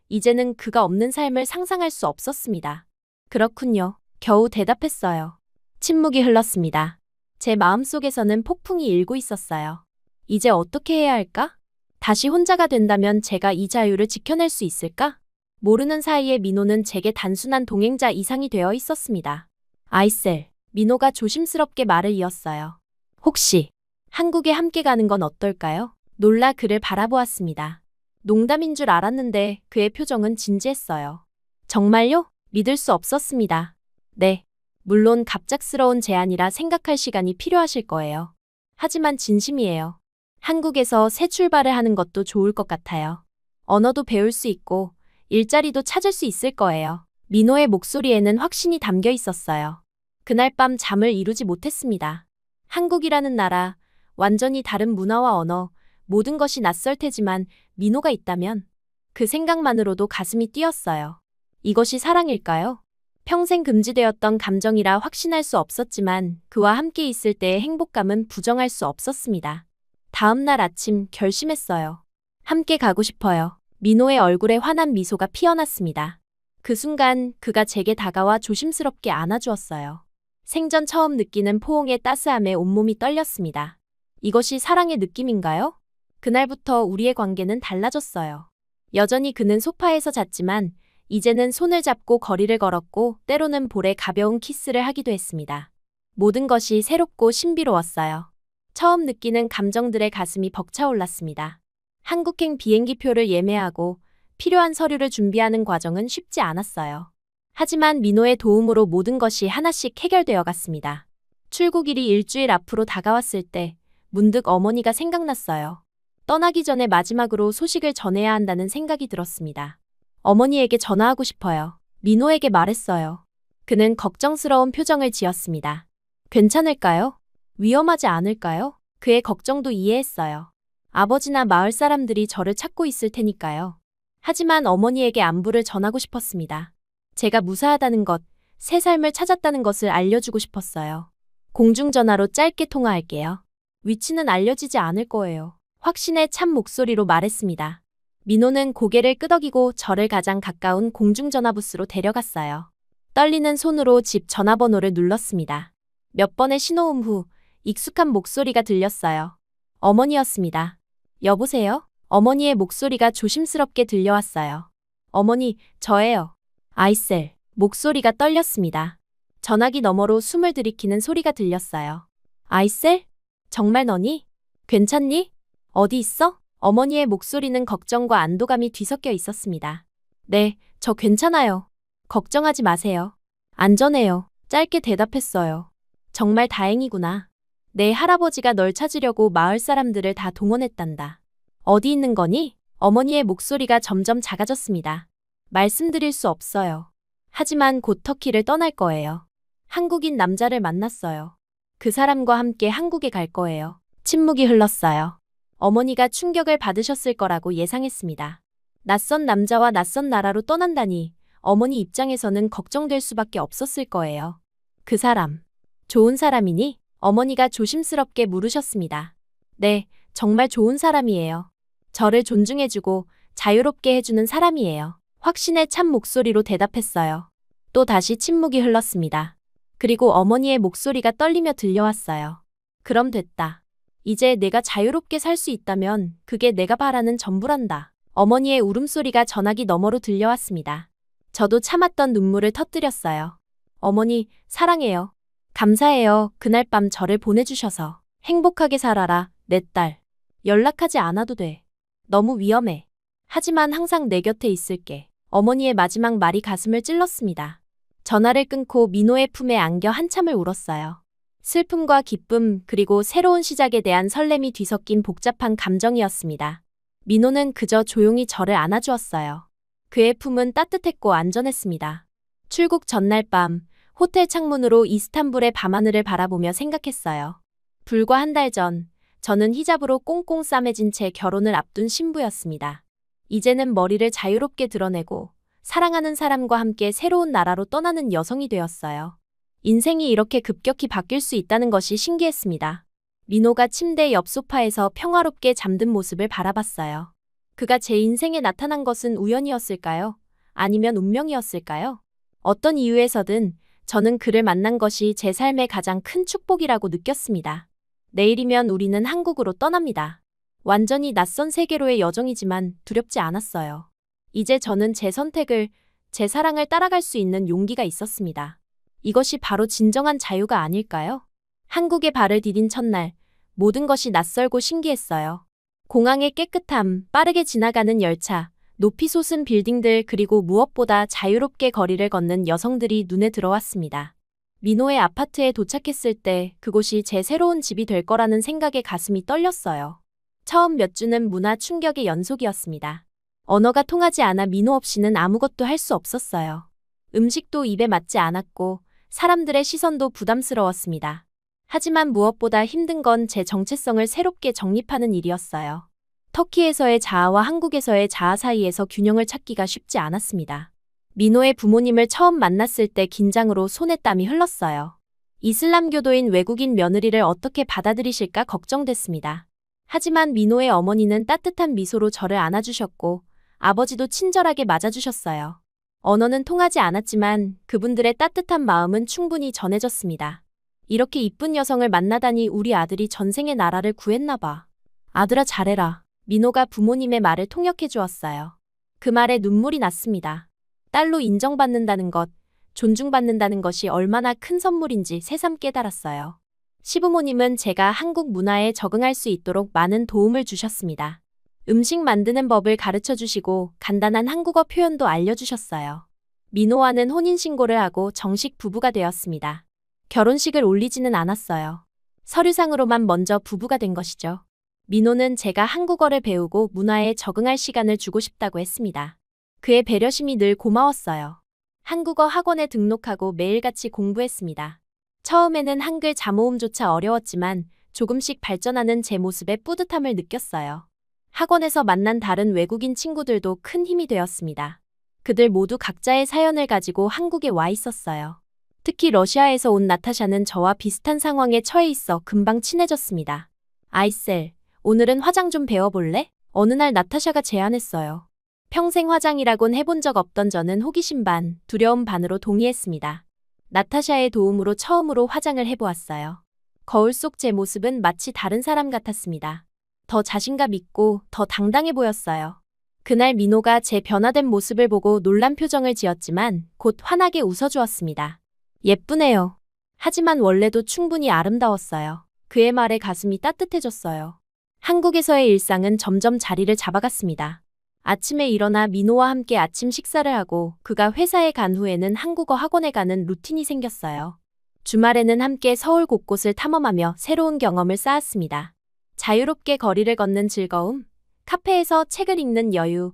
이제는 그가 없는 삶을 상상할 수 없었습니다. 그렇군요. 겨우 대답했어요. 침묵이 흘렀습니다. 제 마음속에서는 폭풍이 일고 있었어요. 이제 어떻게 해야 할까? 다시 혼자가 된다면 제가 이 자유를 지켜낼 수 있을까? 모르는 사이에 민호는 제게 단순한 동행자 이상이 되어 있었습니다. 아이셀, 민호가 조심스럽게 말을 이었어요. 혹시 한국에 함께 가는 건 어떨까요? 놀라 그를 바라보았습니다. 농담인 줄 알았는데 그의 표정은 진지했어요. 정말요? 믿을 수 없었습니다. 네. 물론 갑작스러운 제안이라 생각할 시간이 필요하실 거예요. 하지만 진심이에요. 한국에서 새 출발을 하는 것도 좋을 것 같아요. 언어도 배울 수 있고 일자리도 찾을 수 있을 거예요. 민호의 목소리에는 확신이 담겨 있었어요. 그날 밤 잠을 이루지 못했습니다. 한국이라는 나라, 완전히 다른 문화와 언어, 모든 것이 낯설 테지만 민호가 있다면 그 생각만으로도 가슴이 뛰었어요. 이것이 사랑일까요? 평생 금지되었던 감정이라 확신할 수 없었지만 그와 함께 있을 때의 행복감은 부정할 수 없었습니다. 다음 날 아침 결심했어요. 함께 가고 싶어요. 민호의 얼굴에 환한 미소가 피어났습니다. 그 순간 그가 제게 다가와 조심스럽게 안아주었어요. 생전 처음 느끼는 포옹의 따스함에 온몸이 떨렸습니다. 이것이 사랑의 느낌인가요? 그날부터 우리의 관계는 달라졌어요. 여전히 그는 소파에서 잤지만 이제는 손을 잡고 거리를 걸었고 때로는 볼에 가벼운 키스를 하기도 했습니다. 모든 것이 새롭고 신비로웠어요. 처음 느끼는 감정들의 가슴이 벅차올랐습니다. 한국행 비행기표를 예매하고 필요한 서류를 준비하는 과정은 쉽지 않았어요. 하지만 민호의 도움으로 모든 것이 하나씩 해결되어 갔습니다. 출국일이 일주일 앞으로 다가왔을 때 문득 어머니가 생각났어요. 떠나기 전에 마지막으로 소식을 전해야 한다는 생각이 들었습니다. 어머니에게 전화하고 싶어요. 민호에게 말했어요. 그는 걱정스러운 표정을 지었습니다. 괜찮을까요? 위험하지 않을까요? 그의 걱정도 이해했어요. 아버지나 마을 사람들이 저를 찾고 있을 테니까요. 하지만 어머니에게 안부를 전하고 싶었습니다. 제가 무사하다는 것, 새 삶을 찾았다는 것을 알려주고 싶었어요. 공중전화로 짧게 통화할게요. 위치는 알려지지 않을 거예요. 확신에 찬 목소리로 말했습니다. 민호는 고개를 끄덕이고 저를 가장 가까운 공중전화 부스로 데려갔어요. 떨리는 손으로 집 전화번호를 눌렀습니다. 몇 번의 신호음 후 익숙한 목소리가 들렸어요. 어머니였습니다. 여보세요? 어머니의 목소리가 조심스럽게 들려왔어요. 어머니, 저예요. 아이셀. 목소리가 떨렸습니다. 전화기 너머로 숨을 들이키는 소리가 들렸어요. 아이셀? 정말 너니? 괜찮니? 어디 있어? 어머니의 목소리는 걱정과 안도감이 뒤섞여 있었습니다. 네, 저 괜찮아요. 걱정하지 마세요. 안전해요. 짧게 대답했어요. 정말 다행이구나. 내 할아버지가 널 찾으려고 마을 사람들을 다 동원했단다. 어디 있는 거니? 어머니의 목소리가 점점 작아졌습니다. 말씀드릴 수 없어요. 하지만 곧 터키를 떠날 거예요. 한국인 남자를 만났어요. 그 사람과 함께 한국에 갈 거예요. 침묵이 흘렀어요. 어머니가 충격을 받으셨을 거라고 예상했습니다. 낯선 남자와 낯선 나라로 떠난다니 어머니 입장에서는 걱정될 수밖에 없었을 거예요. 그 사람, 좋은 사람이니? 어머니가 조심스럽게 물으셨습니다. 네, 정말 좋은 사람이에요. 저를 존중해주고 자유롭게 해주는 사람이에요. 확신에 찬 목소리로 대답했어요. 또 다시 침묵이 흘렀습니다. 그리고 어머니의 목소리가 떨리며 들려왔어요. 그럼 됐다. 이제 내가 자유롭게 살 수 있다면 그게 내가 바라는 전부란다. 어머니의 울음소리가 전화기 너머로 들려왔습니다. 저도 참았던 눈물을 터뜨렸어요. 어머니, 사랑해요. 감사해요. 그날 밤 저를 보내주셔서. 행복하게 살아라, 내 딸. 연락하지 않아도 돼. 너무 위험해. 하지만 항상 내 곁에 있을게. 어머니의 마지막 말이 가슴을 찔렀습니다. 전화를 끊고 민호의 품에 안겨 한참을 울었어요. 슬픔과 기쁨 그리고 새로운 시작에 대한 설렘이 뒤섞인 복잡한 감정이었습니다. 민호는 그저 조용히 저를 안아주었어요. 그의 품은 따뜻했고 안전했습니다. 출국 전날 밤 호텔 창문으로 이스탄불의 밤하늘을 바라보며 생각했어요. 불과 한 달 전 저는 히잡으로 꽁꽁 싸매진 채 결혼을 앞둔 신부였습니다. 이제는 머리를 자유롭게 드러내고 사랑하는 사람과 함께 새로운 나라로 떠나는 여성이 되었어요. 인생이 이렇게 급격히 바뀔 수 있다는 것이 신기했습니다. 민호가 침대 옆 소파에서 평화롭게 잠든 모습을 바라봤어요. 그가 제 인생에 나타난 것은 우연이었을까요? 아니면 운명이었을까요? 어떤 이유에서든 저는 그를 만난 것이 제 삶의 가장 큰 축복이라고 느꼈습니다. 내일이면 우리는 한국으로 떠납니다. 완전히 낯선 세계로의 여정이지만 두렵지 않았어요. 이제 저는 제 선택을, 제 사랑을 따라갈 수 있는 용기가 있었습니다. 이것이 바로 진정한 자유가 아닐까요? 한국에 발을 디딘 첫날, 모든 것이 낯설고 신기했어요. 공항의 깨끗함, 빠르게 지나가는 열차, 높이 솟은 빌딩들 그리고 무엇보다 자유롭게 거리를 걷는 여성들이 눈에 들어왔습니다. 민호의 아파트에 도착했을 때 그곳이 제 새로운 집이 될 거라는 생각에 가슴이 떨렸어요. 처음 몇 주는 문화 충격의 연속이었습니다. 언어가 통하지 않아 민호 없이는 아무것도 할 수 없었어요. 음식도 입에 맞지 않았고 사람들의 시선도 부담스러웠습니다. 하지만 무엇보다 힘든 건 제 정체성을 새롭게 정립하는 일이었어요. 터키에서의 자아와 한국에서의 자아 사이에서 균형을 찾기가 쉽지 않았습니다. 민호의 부모님을 처음 만났을 때 긴장으로 손에 땀이 흘렀어요. 이슬람교도인 외국인 며느리를 어떻게 받아들이실까 걱정됐습니다. 하지만 민호의 어머니는 따뜻한 미소로 저를 안아주셨고 아버지도 친절하게 맞아주셨어요. 언어는 통하지 않았지만 그분들의 따뜻한 마음은 충분히 전해졌습니다. 이렇게 이쁜 여성을 만나다니 우리 아들이 전생의 나라를 구했나 봐. 아들아 잘해라. 민호가 부모님의 말을 통역해 주었어요. 그 말에 눈물이 났습니다. 딸로 인정받는다는 것, 존중받는다는 것이 얼마나 큰 선물인지 새삼 깨달았어요. 시부모님은 제가 한국 문화에 적응할 수 있도록 많은 도움을 주셨습니다. 음식 만드는 법을 가르쳐 주시고 간단한 한국어 표현도 알려주셨어요. 민호와는 혼인신고를 하고 정식 부부가 되었습니다. 결혼식을 올리지는 않았어요. 서류상으로만 먼저 부부가 된 것이죠. 민호는 제가 한국어를 배우고 문화에 적응할 시간을 주고 싶다고 했습니다. 그의 배려심이 늘 고마웠어요. 한국어 학원에 등록하고 매일같이 공부했습니다. 처음에는 한글 자모음조차 어려웠지만 조금씩 발전하는 제 모습에 뿌듯함을 느꼈어요. 학원에서 만난 다른 외국인 친구들도 큰 힘이 되었습니다. 그들 모두 각자의 사연을 가지고 한국에 와 있었어요. 특히 러시아에서 온 나타샤는 저와 비슷한 상황에 처해 있어 금방 친해졌습니다. 아이셀, 오늘은 화장 좀 배워볼래? 어느 날 나타샤가 제안했어요. 평생 화장이라곤 해본 적 없던 저는 호기심 반, 두려움 반으로 동의했습니다. 나타샤의 도움으로 처음으로 화장을 해보았어요. 거울 속 제 모습은 마치 다른 사람 같았습니다. 더 자신감 있고 더 당당해 보였어요. 그날 민호가 제 변화된 모습을 보고 놀란 표정을 지었지만 곧 환하게 웃어주었습니다. 예쁘네요. 하지만 원래도 충분히 아름다웠어요. 그의 말에 가슴이 따뜻해졌어요. 한국에서의 일상은 점점 자리를 잡아갔습니다. 아침에 일어나 민호와 함께 아침 식사를 하고 그가 회사에 간 후에는 한국어 학원에 가는 루틴이 생겼어요. 주말에는 함께 서울 곳곳을 탐험하며 새로운 경험을 쌓았습니다. 자유롭게 거리를 걷는 즐거움, 카페에서 책을 읽는 여유,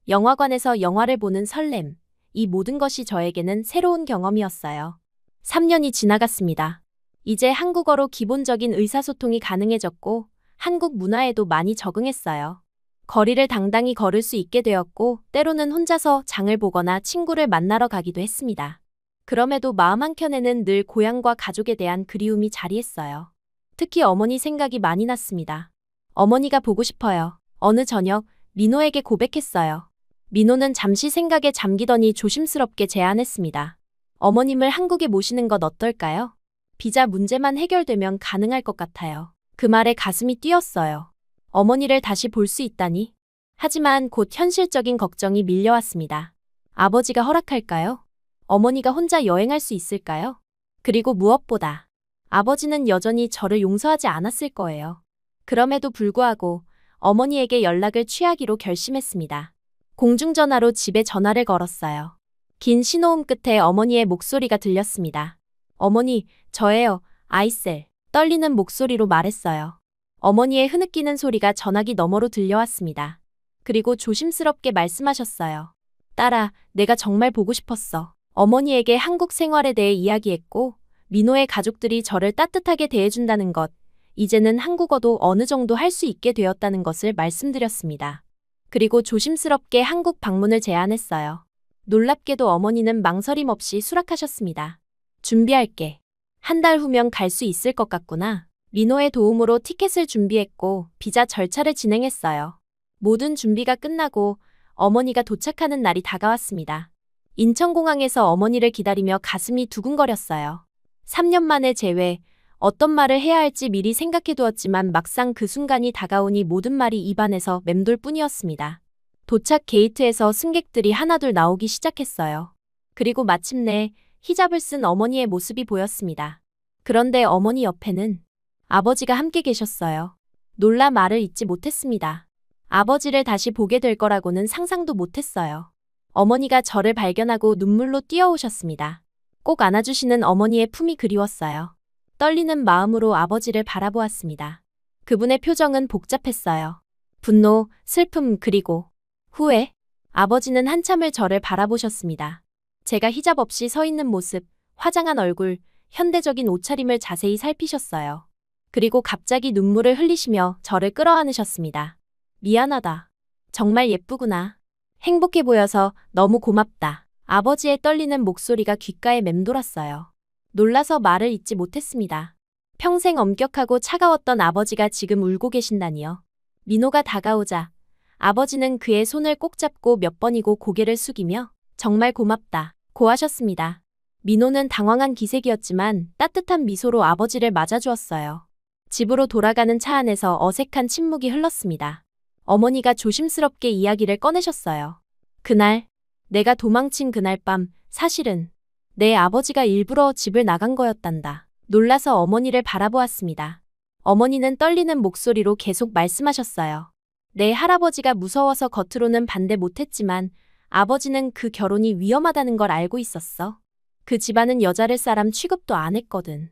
영화관에서 영화를 보는 설렘, 이 모든 것이 저에게는 새로운 경험이었어요. 3년이 지나갔습니다. 이제 한국어로 기본적인 의사소통이 가능해졌고 한국 문화에도 많이 적응했어요. 거리를 당당히 걸을 수 있게 되었고 때로는 혼자서 장을 보거나 친구를 만나러 가기도 했습니다. 그럼에도 마음 한켠에는 늘 고향과 가족에 대한 그리움이 자리했어요. 특히 어머니 생각이 많이 났습니다. 어머니가 보고 싶어요. 어느 저녁 민호에게 고백했어요. 민호는 잠시 생각에 잠기더니 조심스럽게 제안했습니다. 어머님을 한국에 모시는 것 어떨까요? 비자 문제만 해결되면 가능할 것 같아요. 그 말에 가슴이 뛰었어요. 어머니를 다시 볼 수 있다니. 하지만 곧 현실적인 걱정이 밀려왔습니다. 아버지가 허락할까요? 어머니가 혼자 여행할 수 있을까요? 그리고 무엇보다 아버지는 여전히 저를 용서하지 않았을 거예요. 그럼에도 불구하고 어머니에게 연락을 취하기로 결심했습니다. 공중전화로 집에 전화를 걸었어요. 긴 신호음 끝에 어머니의 목소리가 들렸습니다. 어머니, 저예요, 아이셀. 떨리는 목소리로 말했어요. 어머니의 흐느끼는 소리가 전화기 너머로 들려왔습니다. 그리고 조심스럽게 말씀하셨어요. 딸아, 내가 정말 보고 싶었어. 어머니에게 한국 생활에 대해 이야기했고 민호의 가족들이 저를 따뜻하게 대해준다는 것, 이제는 한국어도 어느 정도 할 수 있게 되었다는 것을 말씀드렸습니다. 그리고 조심스럽게 한국 방문을 제안했어요. 놀랍게도 어머니는 망설임 없이 수락하셨습니다. 준비할게. 한 달 후면 갈 수 있을 것 같구나. 민호의 도움으로 티켓을 준비했고 비자 절차를 진행했어요. 모든 준비가 끝나고 어머니가 도착하는 날이 다가왔습니다. 인천공항에서 어머니를 기다리며 가슴이 두근거렸어요. 3년 만에 재회, 어떤 말을 해야 할지 미리 생각해두었지만 막상 그 순간이 다가오니 모든 말이 입안에서 맴돌 뿐이었습니다. 도착 게이트에서 승객들이 하나둘 나오기 시작했어요. 그리고 마침내 히잡을 쓴 어머니의 모습이 보였습니다. 그런데 어머니 옆에는 아버지가 함께 계셨어요. 놀라 말을 잇지 못했습니다. 아버지를 다시 보게 될 거라고는 상상도 못했어요. 어머니가 저를 발견하고 눈물로 뛰어오셨습니다. 꼭 안아주시는 어머니의 품이 그리웠어요. 떨리는 마음으로 아버지를 바라보았습니다. 그분의 표정은 복잡했어요. 분노, 슬픔, 그리고 후회. 아버지는 한참을 저를 바라보셨습니다. 제가 히잡 없이 서 있는 모습, 화장한 얼굴, 현대적인 옷차림을 자세히 살피셨어요. 그리고 갑자기 눈물을 흘리시며 저를 끌어안으셨습니다. 미안하다. 정말 예쁘구나. 행복해 보여서 너무 고맙다. 아버지의 떨리는 목소리가 귓가에 맴돌았어요. 놀라서 말을 잇지 못했습니다. 평생 엄격하고 차가웠던 아버지가 지금 울고 계신다니요. 민호가 다가오자 아버지는 그의 손을 꼭 잡고 몇 번이고 고개를 숙이며 정말 고맙다 고 하셨습니다. 민호는 당황한 기색이었지만 따뜻한 미소로 아버지를 맞아주었어요. 집으로 돌아가는 차 안에서 어색한 침묵이 흘렀습니다. 어머니가 조심스럽게 이야기를 꺼내셨어요. 그날, 내가 도망친 그날 밤, 사실은 내 아버지가 일부러 집을 나간 거였단다. 놀라서 어머니를 바라보았습니다. 어머니는 떨리는 목소리로 계속 말씀하셨어요. 내 할아버지가 무서워서 겉으로는 반대 못했지만 아버지는 그 결혼이 위험하다는 걸 알고 있었어. 그 집안은 여자를 사람 취급도 안 했거든.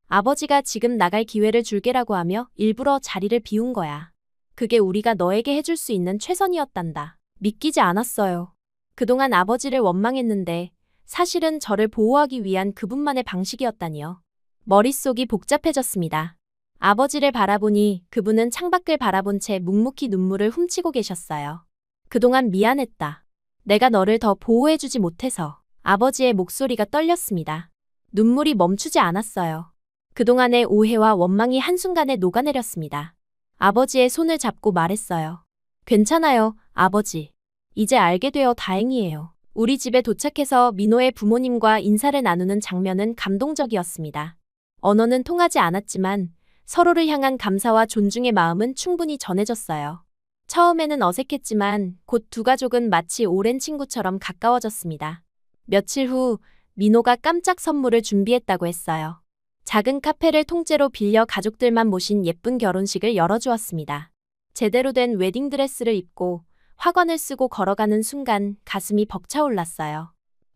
아버지가 지금 나갈 기회를 줄게라고 하며 일부러 자리를 비운 거야. 그게 우리가 너에게 해줄 수 있는 최선이었단다. 믿기지 않았어요. 그동안 아버지를 원망했는데 사실은 저를 보호하기 위한 그분만의 방식이었다니요. 머릿속이 복잡해졌습니다. 아버지를 바라보니 그분은 창밖을 바라본 채 묵묵히 눈물을 훔치고 계셨어요. 그동안 미안했다. 내가 너를 더 보호해주지 못해서. 아버지의 목소리가 떨렸습니다. 눈물이 멈추지 않았어요. 그동안의 오해와 원망이 한순간에 녹아내렸습니다. 아버지의 손을 잡고 말했어요. 괜찮아요, 아버지. 이제 알게 되어 다행이에요. 우리 집에 도착해서 민호의 부모님과 인사를 나누는 장면은 감동적이었습니다. 언어는 통하지 않았지만 서로를 향한 감사와 존중의 마음은 충분히 전해졌어요. 처음에는 어색했지만 곧 두 가족은 마치 오랜 친구처럼 가까워졌습니다. 며칠 후 민호가 깜짝 선물을 준비했다고 했어요. 작은 카페를 통째로 빌려 가족들만 모신 예쁜 결혼식을 열어주었습니다. 제대로 된 웨딩드레스를 입고 화관을 쓰고 걸어가는 순간 가슴이 벅차올랐어요.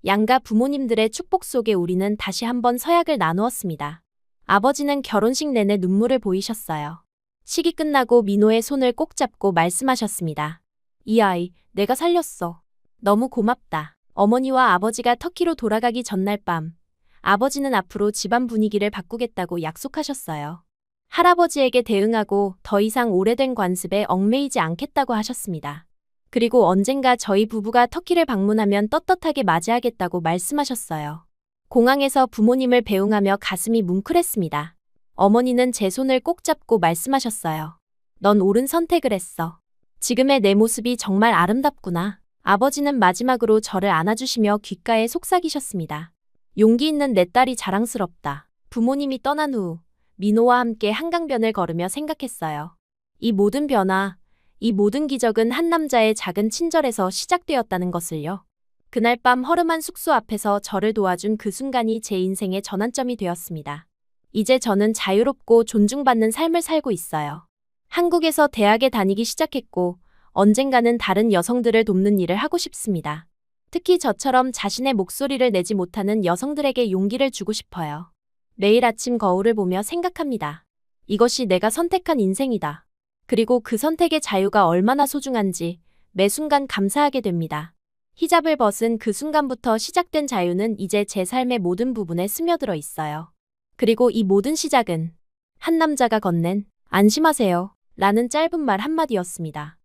양가 부모님들의 축복 속에 우리는 다시 한번 서약을 나누었습니다. 아버지는 결혼식 내내 눈물을 보이셨어요. 식이 끝나고 민호의 손을 꼭 잡고 말씀하셨습니다. 이 아이, 내가 살렸어. 너무 고맙다. 어머니와 아버지가 터키로 돌아가기 전날 밤, 아버지는 앞으로 집안 분위기를 바꾸겠다고 약속하셨어요. 할아버지에게 대응하고 더 이상 오래된 관습에 얽매이지 않겠다고 하셨습니다. 그리고 언젠가 저희 부부가 터키를 방문하면 떳떳하게 맞이하겠다고 말씀하셨어요. 공항에서 부모님을 배웅하며 가슴이 뭉클했습니다. 어머니는 제 손을 꼭 잡고 말씀하셨어요. 넌 옳은 선택을 했어. 지금의 내 모습이 정말 아름답구나. 아버지는 마지막으로 저를 안아주시며 귓가에 속삭이셨습니다. 용기 있는 내 딸이 자랑스럽다. 부모님이 떠난 후 민호와 함께 한강변을 걸으며 생각했어요. 이 모든 변화, 이 모든 기적은 한 남자의 작은 친절에서 시작되었다는 것을요. 그날 밤 허름한 숙소 앞에서 저를 도와준 그 순간이 제 인생의 전환점이 되었습니다. 이제 저는 자유롭고 존중받는 삶을 살고 있어요. 한국에서 대학에 다니기 시작했고 언젠가는 다른 여성들을 돕는 일을 하고 싶습니다. 특히 저처럼 자신의 목소리를 내지 못하는 여성들에게 용기를 주고 싶어요. 매일 아침 거울을 보며 생각합니다. 이것이 내가 선택한 인생이다. 그리고 그 선택의 자유가 얼마나 소중한지 매 순간 감사하게 됩니다. 히잡을 벗은 그 순간부터 시작된 자유는 이제 제 삶의 모든 부분에 스며들어 있어요. 그리고 이 모든 시작은 한 남자가 건넨 안심하세요 라는 짧은 말 한마디였습니다.